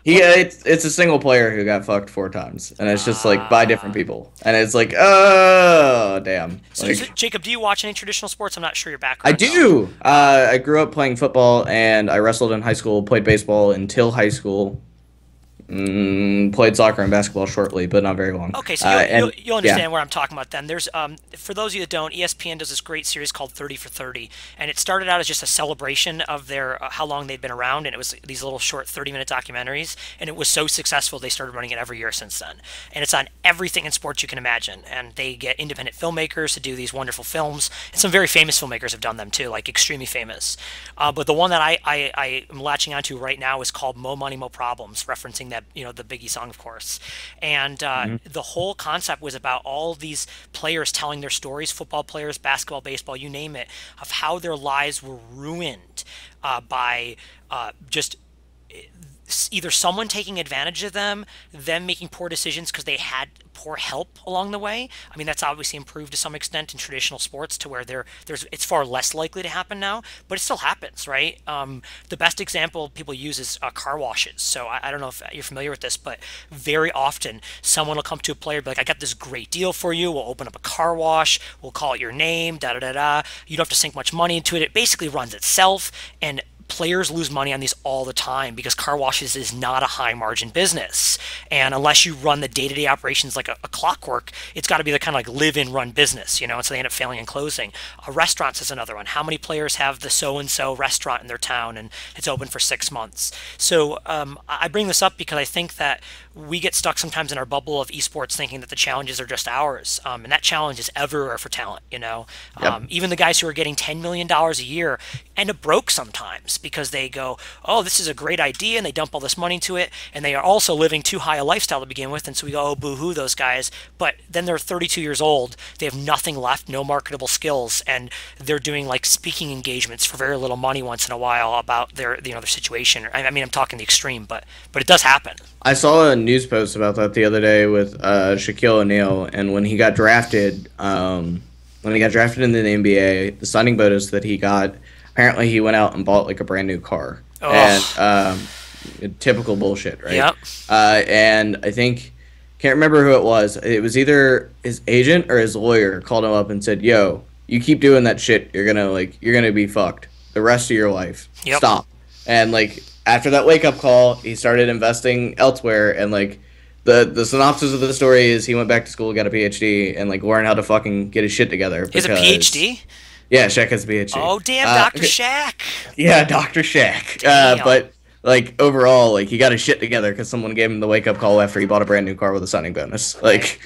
It's a single player who got fucked 4 times, and it's just like by different people, and it's like, oh damn. So, like, Jacob, do you watch any traditional sports? I'm not sure your background. I do. I grew up playing football, and I wrestled in high school, played baseball until high school. Played soccer and basketball shortly, but not very long. Okay, so you'll understand where I'm talking about then. There's for those of you that don't, ESPN does this great series called 30 for 30, and it started out as just a celebration of their how long they'd been around, and it was these little short 30-minute documentaries, and it was so successful they started running it every year since then. And it's on everything in sports you can imagine, and they get independent filmmakers to do these wonderful films, and some very famous filmmakers have done them too, like extremely famous. But the one that I am latching onto right now is called Mo Money, Mo Problems, referencing that that, the Biggie song, of course. And the whole concept was about all these players telling their stories, football players, basketball, baseball, you name it, of how their lives were ruined by just either someone taking advantage of them making poor decisions because they had poor help along the way. I mean, that's obviously improved to some extent in traditional sports to where it's far less likely to happen now, but it still happens, right? The best example people use is car washes. So I don't know if you're familiar with this, but very often someone will come to a player and be like, I got this great deal for you. We'll open up a car wash. We'll call it your name, da-da-da-da. You don't have to sink much money into it. It basically runs itself, and players lose money on these all the time because car washes is not a high margin business. And unless you run the day-to-day operations like a clockwork, it's got to be the kind of like live and run business, and so they end up failing and closing. Restaurants is another one. How many players have the so-and-so restaurant in their town and it's open for 6 months? So I bring this up because I think that we get stuck sometimes in our bubble of esports thinking that the challenges are just ours. And that challenge is everywhere for talent, Yep. Even the guys who are getting $10 million a year end up broke sometimes because they go, oh, this is a great idea, and they dump all this money into it, and they are also living too high a lifestyle to begin with, and so we go, oh, boo-hoo, those guys. But then they're 32 years old, they have nothing left, no marketable skills, and they're doing like speaking engagements for very little money once in a while about their their situation. I mean, I'm talking the extreme, but it does happen. I saw a news post about that the other day with Shaquille O'Neal, and when he got drafted into the NBA, the signing bonus that he got, apparently he went out and bought like a brand new car. Oh. And typical bullshit, right? Yep. And I think, can't remember who it was. It was either his agent or his lawyer called him up and said, "Yo, you keep doing that shit, you're gonna be fucked the rest of your life. Yep. Stop." And like after that wake up call, he started investing elsewhere, and like the synopsis of the story is he went back to school, got a PhD, and like learned how to fucking get his shit together. He has a PhD? Yeah, Shaq has a PhD. Oh, damn, Dr. Shaq. Yeah, Dr. Shaq. But like overall, like he got his shit together because someone gave him the wake up call after he bought a brand new car with a signing bonus. Like,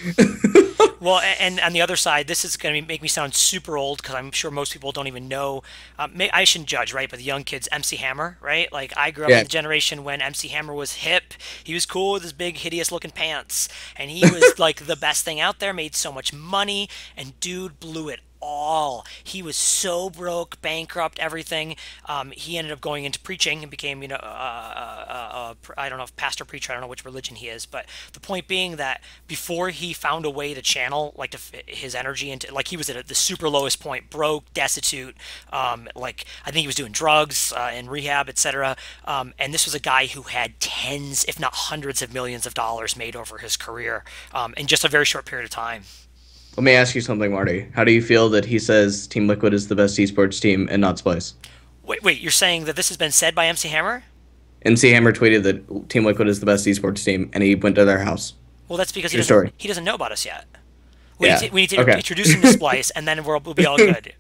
well, and on the other side, this is going to make me sound super old because I'm sure most people don't even know. I shouldn't judge, right? But the young kids, MC Hammer, right? Like I grew up in the generation when MC Hammer was hip. He was cool with his big, hideous-looking pants, and he was like the best thing out there. Made so much money, and dude blew it all. He was so broke, bankrupt, everything. He ended up going into preaching and became, I don't know if pastor, preacher, I don't know which religion he is, but the point being that before he found a way to channel like his energy into, like he was at the super lowest point, broke, destitute, like I think he was doing drugs and rehab, etc. And this was a guy who had tens, if not hundreds of millions of dollars made over his career in just a very short period of time. let me ask you something, Marty. How do you feel that he says Team Liquid is the best esports team and not Splyce? Wait, you're saying that this has been said by MC Hammer? MC Hammer tweeted that Team Liquid is the best esports team, and he went to their house. Well, that's because he doesn't know about us yet. We need to introduce him to Splyce, and then we'll be all good.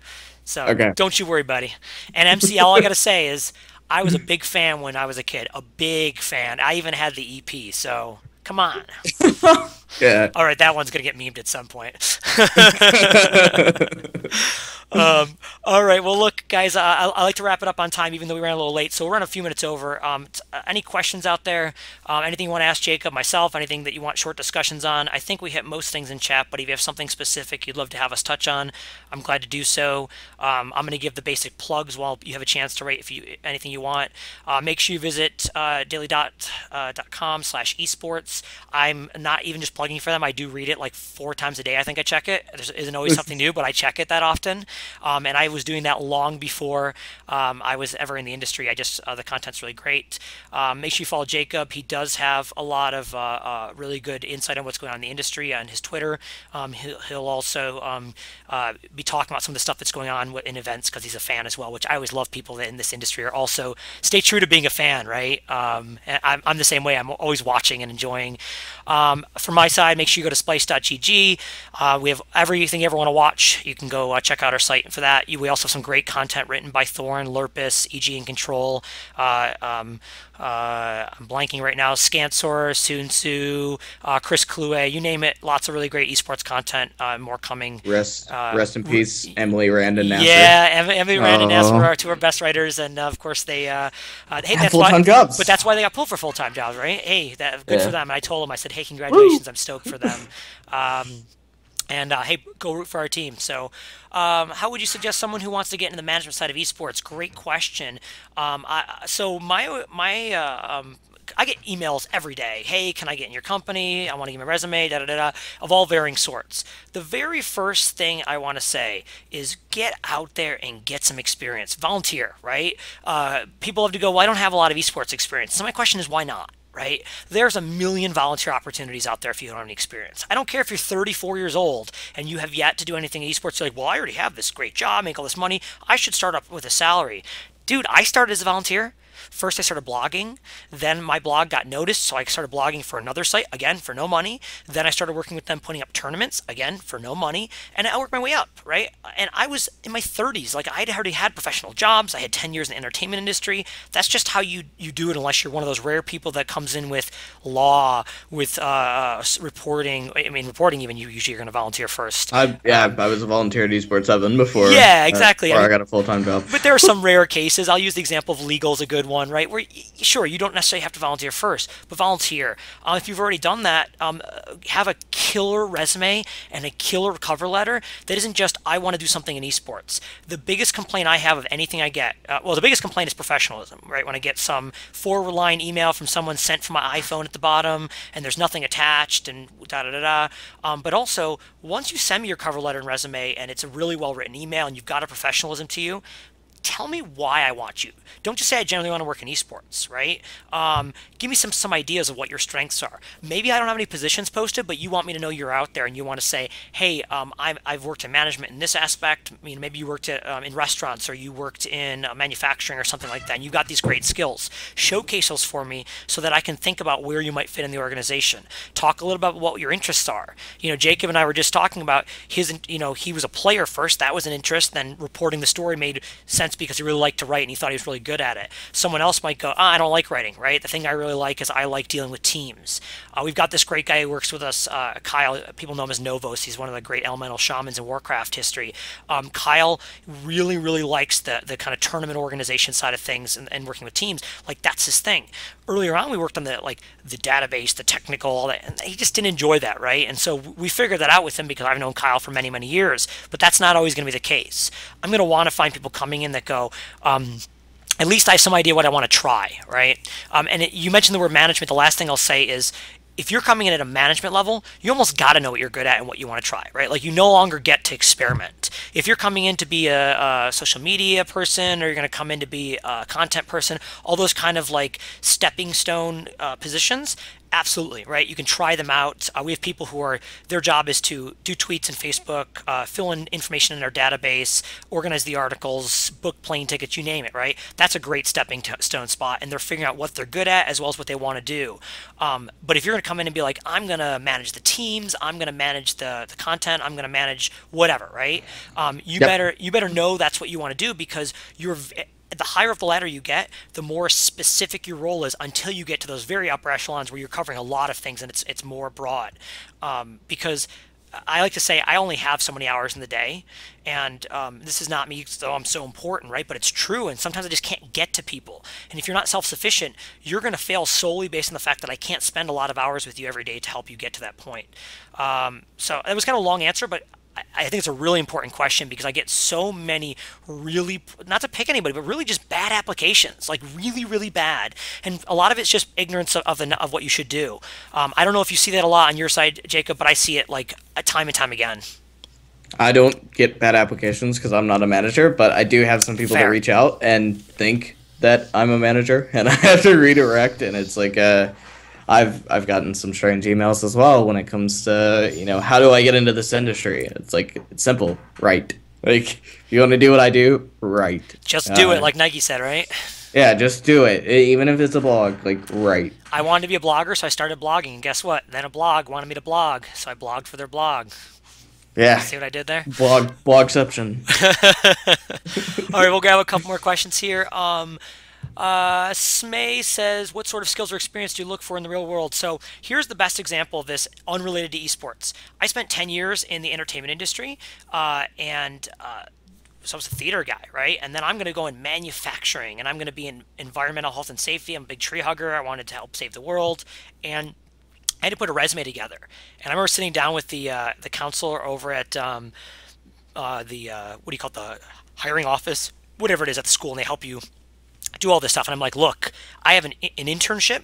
So don't you worry, buddy. And MC, all I got to say is I was a big fan when I was a kid. A big fan. I even had the EP, so come on. Yeah. All right, that one's going to get memed at some point. All right, well, look, guys, I like to wrap it up on time, even though we ran a little late, so we're running a few minutes over. Any questions out there? Anything you want to ask Jacob, myself, anything that you want short discussions on? I think we hit most things in chat, but if you have something specific you'd love to have us touch on, I'm glad to do so. I'm going to give the basic plugs while you have a chance to rate anything you want. Make sure you visit daily.com/esports. I'm not even just plugging for them. I do read it like 4 times a day. I think I check it. There isn't always something new, but I check it that often. And I was doing that long before I was ever in the industry. The content's really great. Make sure you follow Jacob. He does have a lot of really good insight on what's going on in the industry on his Twitter. He'll also be talking about some of the stuff that's going on in events because he's a fan as well, which I always love people that in this industry are also stay true to being a fan, right? And I'm the same way. I'm always watching and enjoying. For my side, make sure you go to splyce.gg. We have everything you ever want to watch. You can go check out our site for that. We also have some great content written by Thorn, Lurpus, EG in Control. I'm blanking right now. Scansor, Sunsu, Chris Clue, you name it. Lots of really great esports content. More coming. Rest in peace, Emily Rand and Nasser. Yeah, Emily Rand and Nasser were our two of our best writers, and of course they hey, that's full-time jobs. But that's why they got pulled for full-time jobs, right? Hey, good for them. And I told them, I said, hey, congratulations, I'm stoked for them. Hey, go root for our team. So, how would you suggest someone who wants to get into the management side of esports? Great question. I get emails every day. Hey, can I get in your company? I want to give my resume, of all varying sorts. The very first thing I want to say is get out there and get some experience. Volunteer, right? People have to go, well, I don't have a lot of esports experience. So my question is, why not? Right? There's a million volunteer opportunities out there if you don't have any experience. I don't care if you're 34 years old and you have yet to do anything in esports. You're like, well, I already have this great job, make all this money. I should start up with a salary. Dude, I started as a volunteer. First, I started blogging. Then my blog got noticed, so I started blogging for another site, again, for no money. Then I started working with them, putting up tournaments, again, for no money. And I worked my way up, right? And I was in my 30s. Like, I'd already had professional jobs. I had 10 years in the entertainment industry. That's just how you do it, unless you're one of those rare people that comes in with law, with reporting. I mean, reporting even, usually you're going to volunteer first. I was a volunteer at eSports 7 before. Yeah, exactly. Before I got a full-time job. But there are some rare cases. I'll use the example of legal is a good one, right? Where, sure, you don't necessarily have to volunteer first, but volunteer. If you've already done that, have a killer resume and a killer cover letter that isn't just, I want to do something in esports. The biggest complaint I have of anything I get, the biggest complaint is professionalism, right? When I get some 4-line email from someone sent from my iPhone at the bottom and there's nothing attached and but also, once you send me your cover letter and resume and it's a really well-written email and you've got a professionalism to you, tell me why I want you. Don't just say I generally want to work in esports, right? Give me some ideas of what your strengths are. Maybe I don't have any positions posted, but you want me to know you're out there and you want to say, hey, I've worked in management in this aspect. I mean, maybe you worked in restaurants or you worked in manufacturing or something like that, and you got these great skills. Showcase those for me so that I can think about where you might fit in the organization. Talk a little about what your interests are. Jacob and I were just talking about his, he was a player first. That was an interest. Then reporting the story made sense because he really liked to write and he thought he was really good at it. Someone else might go, I don't like writing, right? The thing I really like is I like dealing with teams. We've got this great guy who works with us, Kyle. People know him as Novos. He's one of the great elemental shamans in Warcraft history. Kyle really, really likes the kind of tournament organization side of things and working with teams. Like, that's his thing. Earlier on, we worked on the database, the technical, all that, and he just didn't enjoy that, right? And so we figured that out with him because I've known Kyle for many, many years, but that's not always going to be the case. I'm going to want to find people coming in that go, at least I have some idea what I want to try, right? You mentioned the word management. The last thing I'll say is, if you're coming in at a management level, you almost got to know what you're good at and what you want to try, right? Like, you no longer get to experiment. If you're coming in to be a social media person, or you're going to come in to be a content person, all those kind of like stepping stone positions, absolutely, right? You can try them out. We have people who their job is to do tweets in Facebook, fill in information in our database, organize the articles, book plane tickets, you name it, right? That's a great stepping stone spot, and they're figuring out what they're good at as well as what they want to do. But if you're going to come in and be like, I'm going to manage the teams, I'm going to manage the content, I'm going to manage whatever, right? You better know that's what you want to do, because the higher up the ladder you get, the more specific your role is until you get to those very upper echelons where you're covering a lot of things and it's more broad. Because I like to say I only have so many hours in the day, and this is not me, though I'm so important, right? But it's true, and sometimes I just can't get to people. And if you're not self-sufficient, you're going to fail solely based on the fact that I can't spend a lot of hours with you every day to help you get to that point. So it was kind of a long answer, but I think it's a really important question, because I get so many really, not to pick anybody, but really just bad applications, like really, really bad. And a lot of it's just ignorance of what you should do. I don't know if you see that a lot on your side, Jacob, but I see it like time and time again. I don't get bad applications because I'm not a manager, but I do have some people that reach out and think that I'm a manager, and I have to redirect, and it's like I've gotten some strange emails as well when it comes to, how do I get into this industry? It's like, it's simple, right? Like, if you want to do what I do, right. Just do it, like Nike said, right? Yeah, just do it. Even if it's a blog, like, right. I wanted to be a blogger, so I started blogging. And guess what? Then a blog wanted me to blog, so I blogged for their blog. Yeah. See what I did there? Blogception. All right, we'll grab a couple more questions here. Smay says, what sort of skills or experience do you look for in the real world? So here's the best example of this, unrelated to esports. I spent 10 years in the entertainment industry, so I was a theater guy, right? And then I'm going to go in manufacturing, and I'm going to be in environmental health and safety. I'm a big tree hugger. I wanted to help save the world, and I had to put a resume together. And I remember sitting down with the counselor over at the what do you call it, the hiring office, whatever it is at the school, and they help you do all this stuff. And I'm like, look, I have an internship,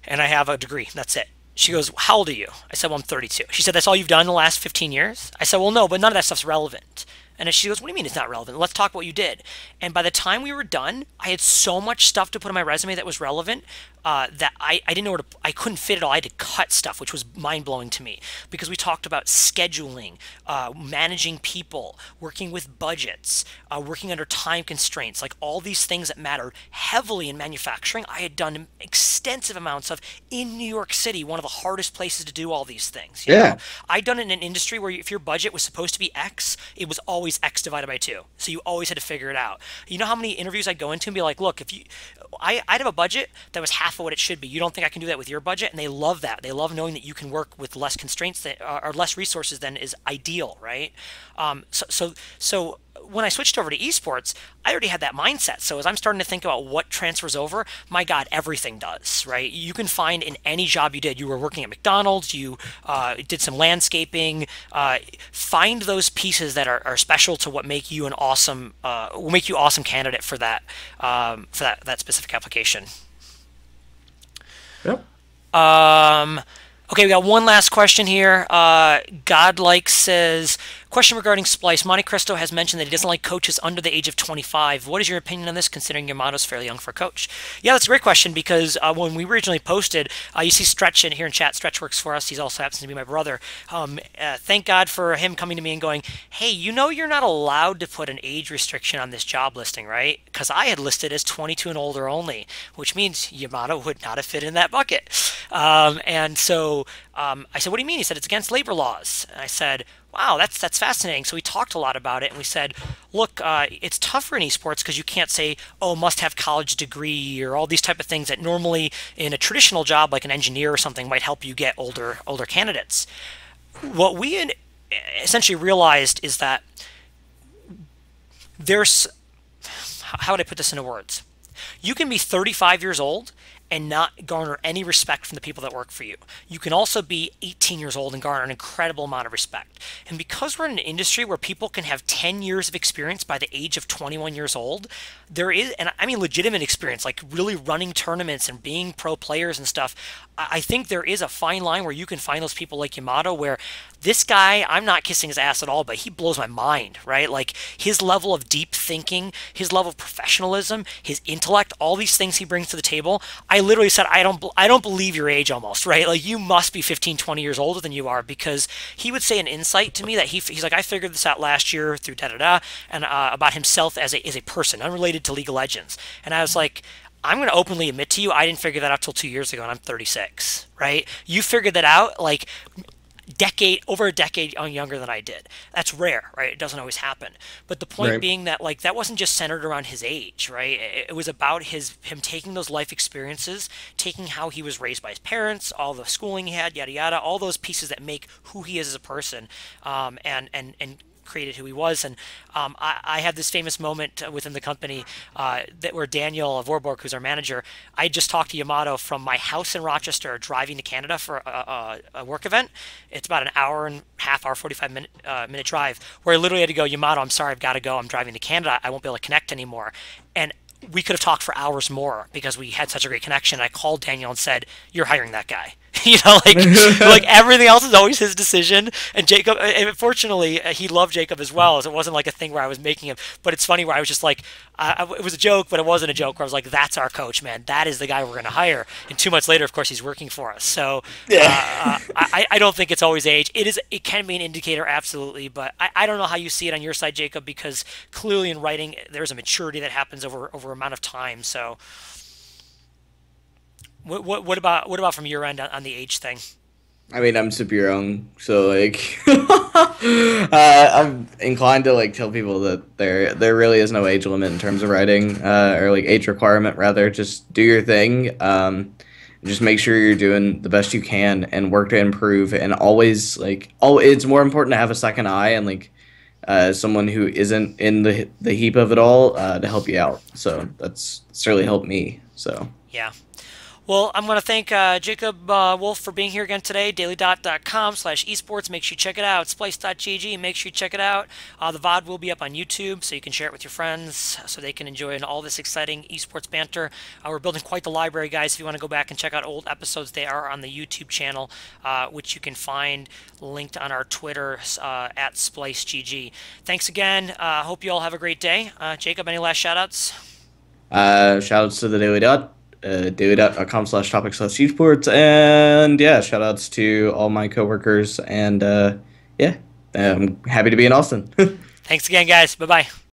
and I have a degree. That's it. She goes, how old are you? I said, well, I'm 32. She said, that's all you've done in the last 15 years? I said, well, no, but none of that stuff's relevant. And she goes, what do you mean it's not relevant? Let's talk about what you did. And by the time we were done, I had so much stuff to put on my resume that was relevant that I didn't know where to, I couldn't fit it all. I had to cut stuff, which was mind-blowing to me, because we talked about scheduling, managing people, working with budgets, working under time constraints, like all these things that matter heavily in manufacturing. I had done extensive amounts of in New York City, one of the hardest places to do all these things. You know? I'd done it in an industry where if your budget was supposed to be X, it was always X divided by 2. So you always had to figure it out. You know how many interviews I'd go into and be like, look, I'd have a budget that was half of what it should be. You don't think I can do that with your budget? And they love that. They love knowing that you can work with less constraints or less resources than is ideal, right? So when I switched over to esports, I already had that mindset. So as I'm starting to think about what transfers over, my God, everything does, right? You can find in any job you did. You were working at McDonald's, you did some landscaping. Find those pieces that are special to what make you an awesome, will make you awesome candidate for that specific application. Yep. Okay, we got one last question here. Godlike says, question regarding Splyce. Monte Cristo has mentioned that he doesn't like coaches under the age of 25. What is your opinion on this, considering Yamato's fairly young for a coach? Yeah, that's a great question, because when we originally posted, you see Stretch in here in chat. Stretch works for us. He also happens to be my brother. Thank God for him coming to me and going, hey, you know you're not allowed to put an age restriction on this job listing, right? Because I had listed as 22 and older only, which means Yamato would not have fit in that bucket. And so I said, what do you mean? He said, it's against labor laws. And I said, wow, that's fascinating. So we talked a lot about it, and we said, look, it's tougher in esports because you can't say, oh, must have college degree or all these type of things that normally in a traditional job like an engineer or something might help you get older candidates. What we essentially realized is that there's, how would I put this into words? You can be 35 years old and not garner any respect from the people that work for you. You can also be 18 years old and garner an incredible amount of respect. And because we're in an industry where people can have 10 years of experience by the age of 21 years old, there is, and I mean legitimate experience, like really running tournaments and being pro players and stuff. I think there is a fine line where you can find those people like Yamato, where this guy, I'm not kissing his ass at all, but he blows my mind, right? Like his level of deep thinking, his level of professionalism, his intellect, all these things he brings to the table. I literally said, I don't believe your age almost, right? Like you must be 15, 20 years older than you are, because he would say an insight to me that he's like, I figured this out last year through da-da-da, and about himself as a person, unrelated to League of Legends. And I was like, I'm going to openly admit to you, I didn't figure that out till 2 years ago, and I'm 36, right? You figured that out like over a decade younger than I did. That's rare, right? It doesn't always happen. But the point being that like that wasn't just centered around his age, right? It was about him taking those life experiences, taking how he was raised by his parents, all the schooling he had, yada yada, all those pieces that make who he is as a person, and created who he was. And I had this famous moment within the company where Daniel of Warborg, who's our manager, I just talked to Yamato from my house in Rochester driving to Canada for a work event. It's about an hour and a half, 45-minute drive, where I literally had to go, Yamato, I'm sorry, I've got to go. I'm driving to Canada. I won't be able to connect anymore. And we could have talked for hours more because we had such a great connection. I called Daniel and said, you're hiring that guy. You know, like everything else is always his decision. And Jacob, and fortunately, he loved Jacob as well. So it wasn't like a thing where I was making him. But it's funny where I was just like, it was a joke, but it wasn't a joke. Where I was like, that's our coach, man. That is the guy we're going to hire. And 2 months later, of course, he's working for us. So I don't think it's always age. It can be an indicator, absolutely. But I don't know how you see it on your side, Jacob, because clearly in writing, there's a maturity that happens over amount of time. So. What about from your end on the age thing? I mean, I'm super young, so like, I'm inclined to like tell people that there really is no age limit in terms of writing, or like age requirement rather. Just do your thing. Just make sure you're doing the best you can and work to improve. And always like, it's more important to have a second eye and like, someone who isn't in the heap of it all, to help you out. So that's really helped me. So. Yeah. Well, I'm going to thank Jacob Wolf for being here again today. dailydot.com/esports. Make sure you check it out. Splyce.gg. Make sure you check it out. The VOD will be up on YouTube, so you can share it with your friends so they can enjoy all this exciting esports banter. We're building quite the library, guys. If you want to go back and check out old episodes, they are on the YouTube channel, which you can find linked on our Twitter at SplyceGG. Thanks again. Hope you all have a great day. Jacob, any last shout-outs? Shout outs to the Daily Dot. daily.com/topic/esports, and yeah, shout outs to all my coworkers, and yeah, I'm happy to be in Austin. Thanks again, guys. Bye-bye.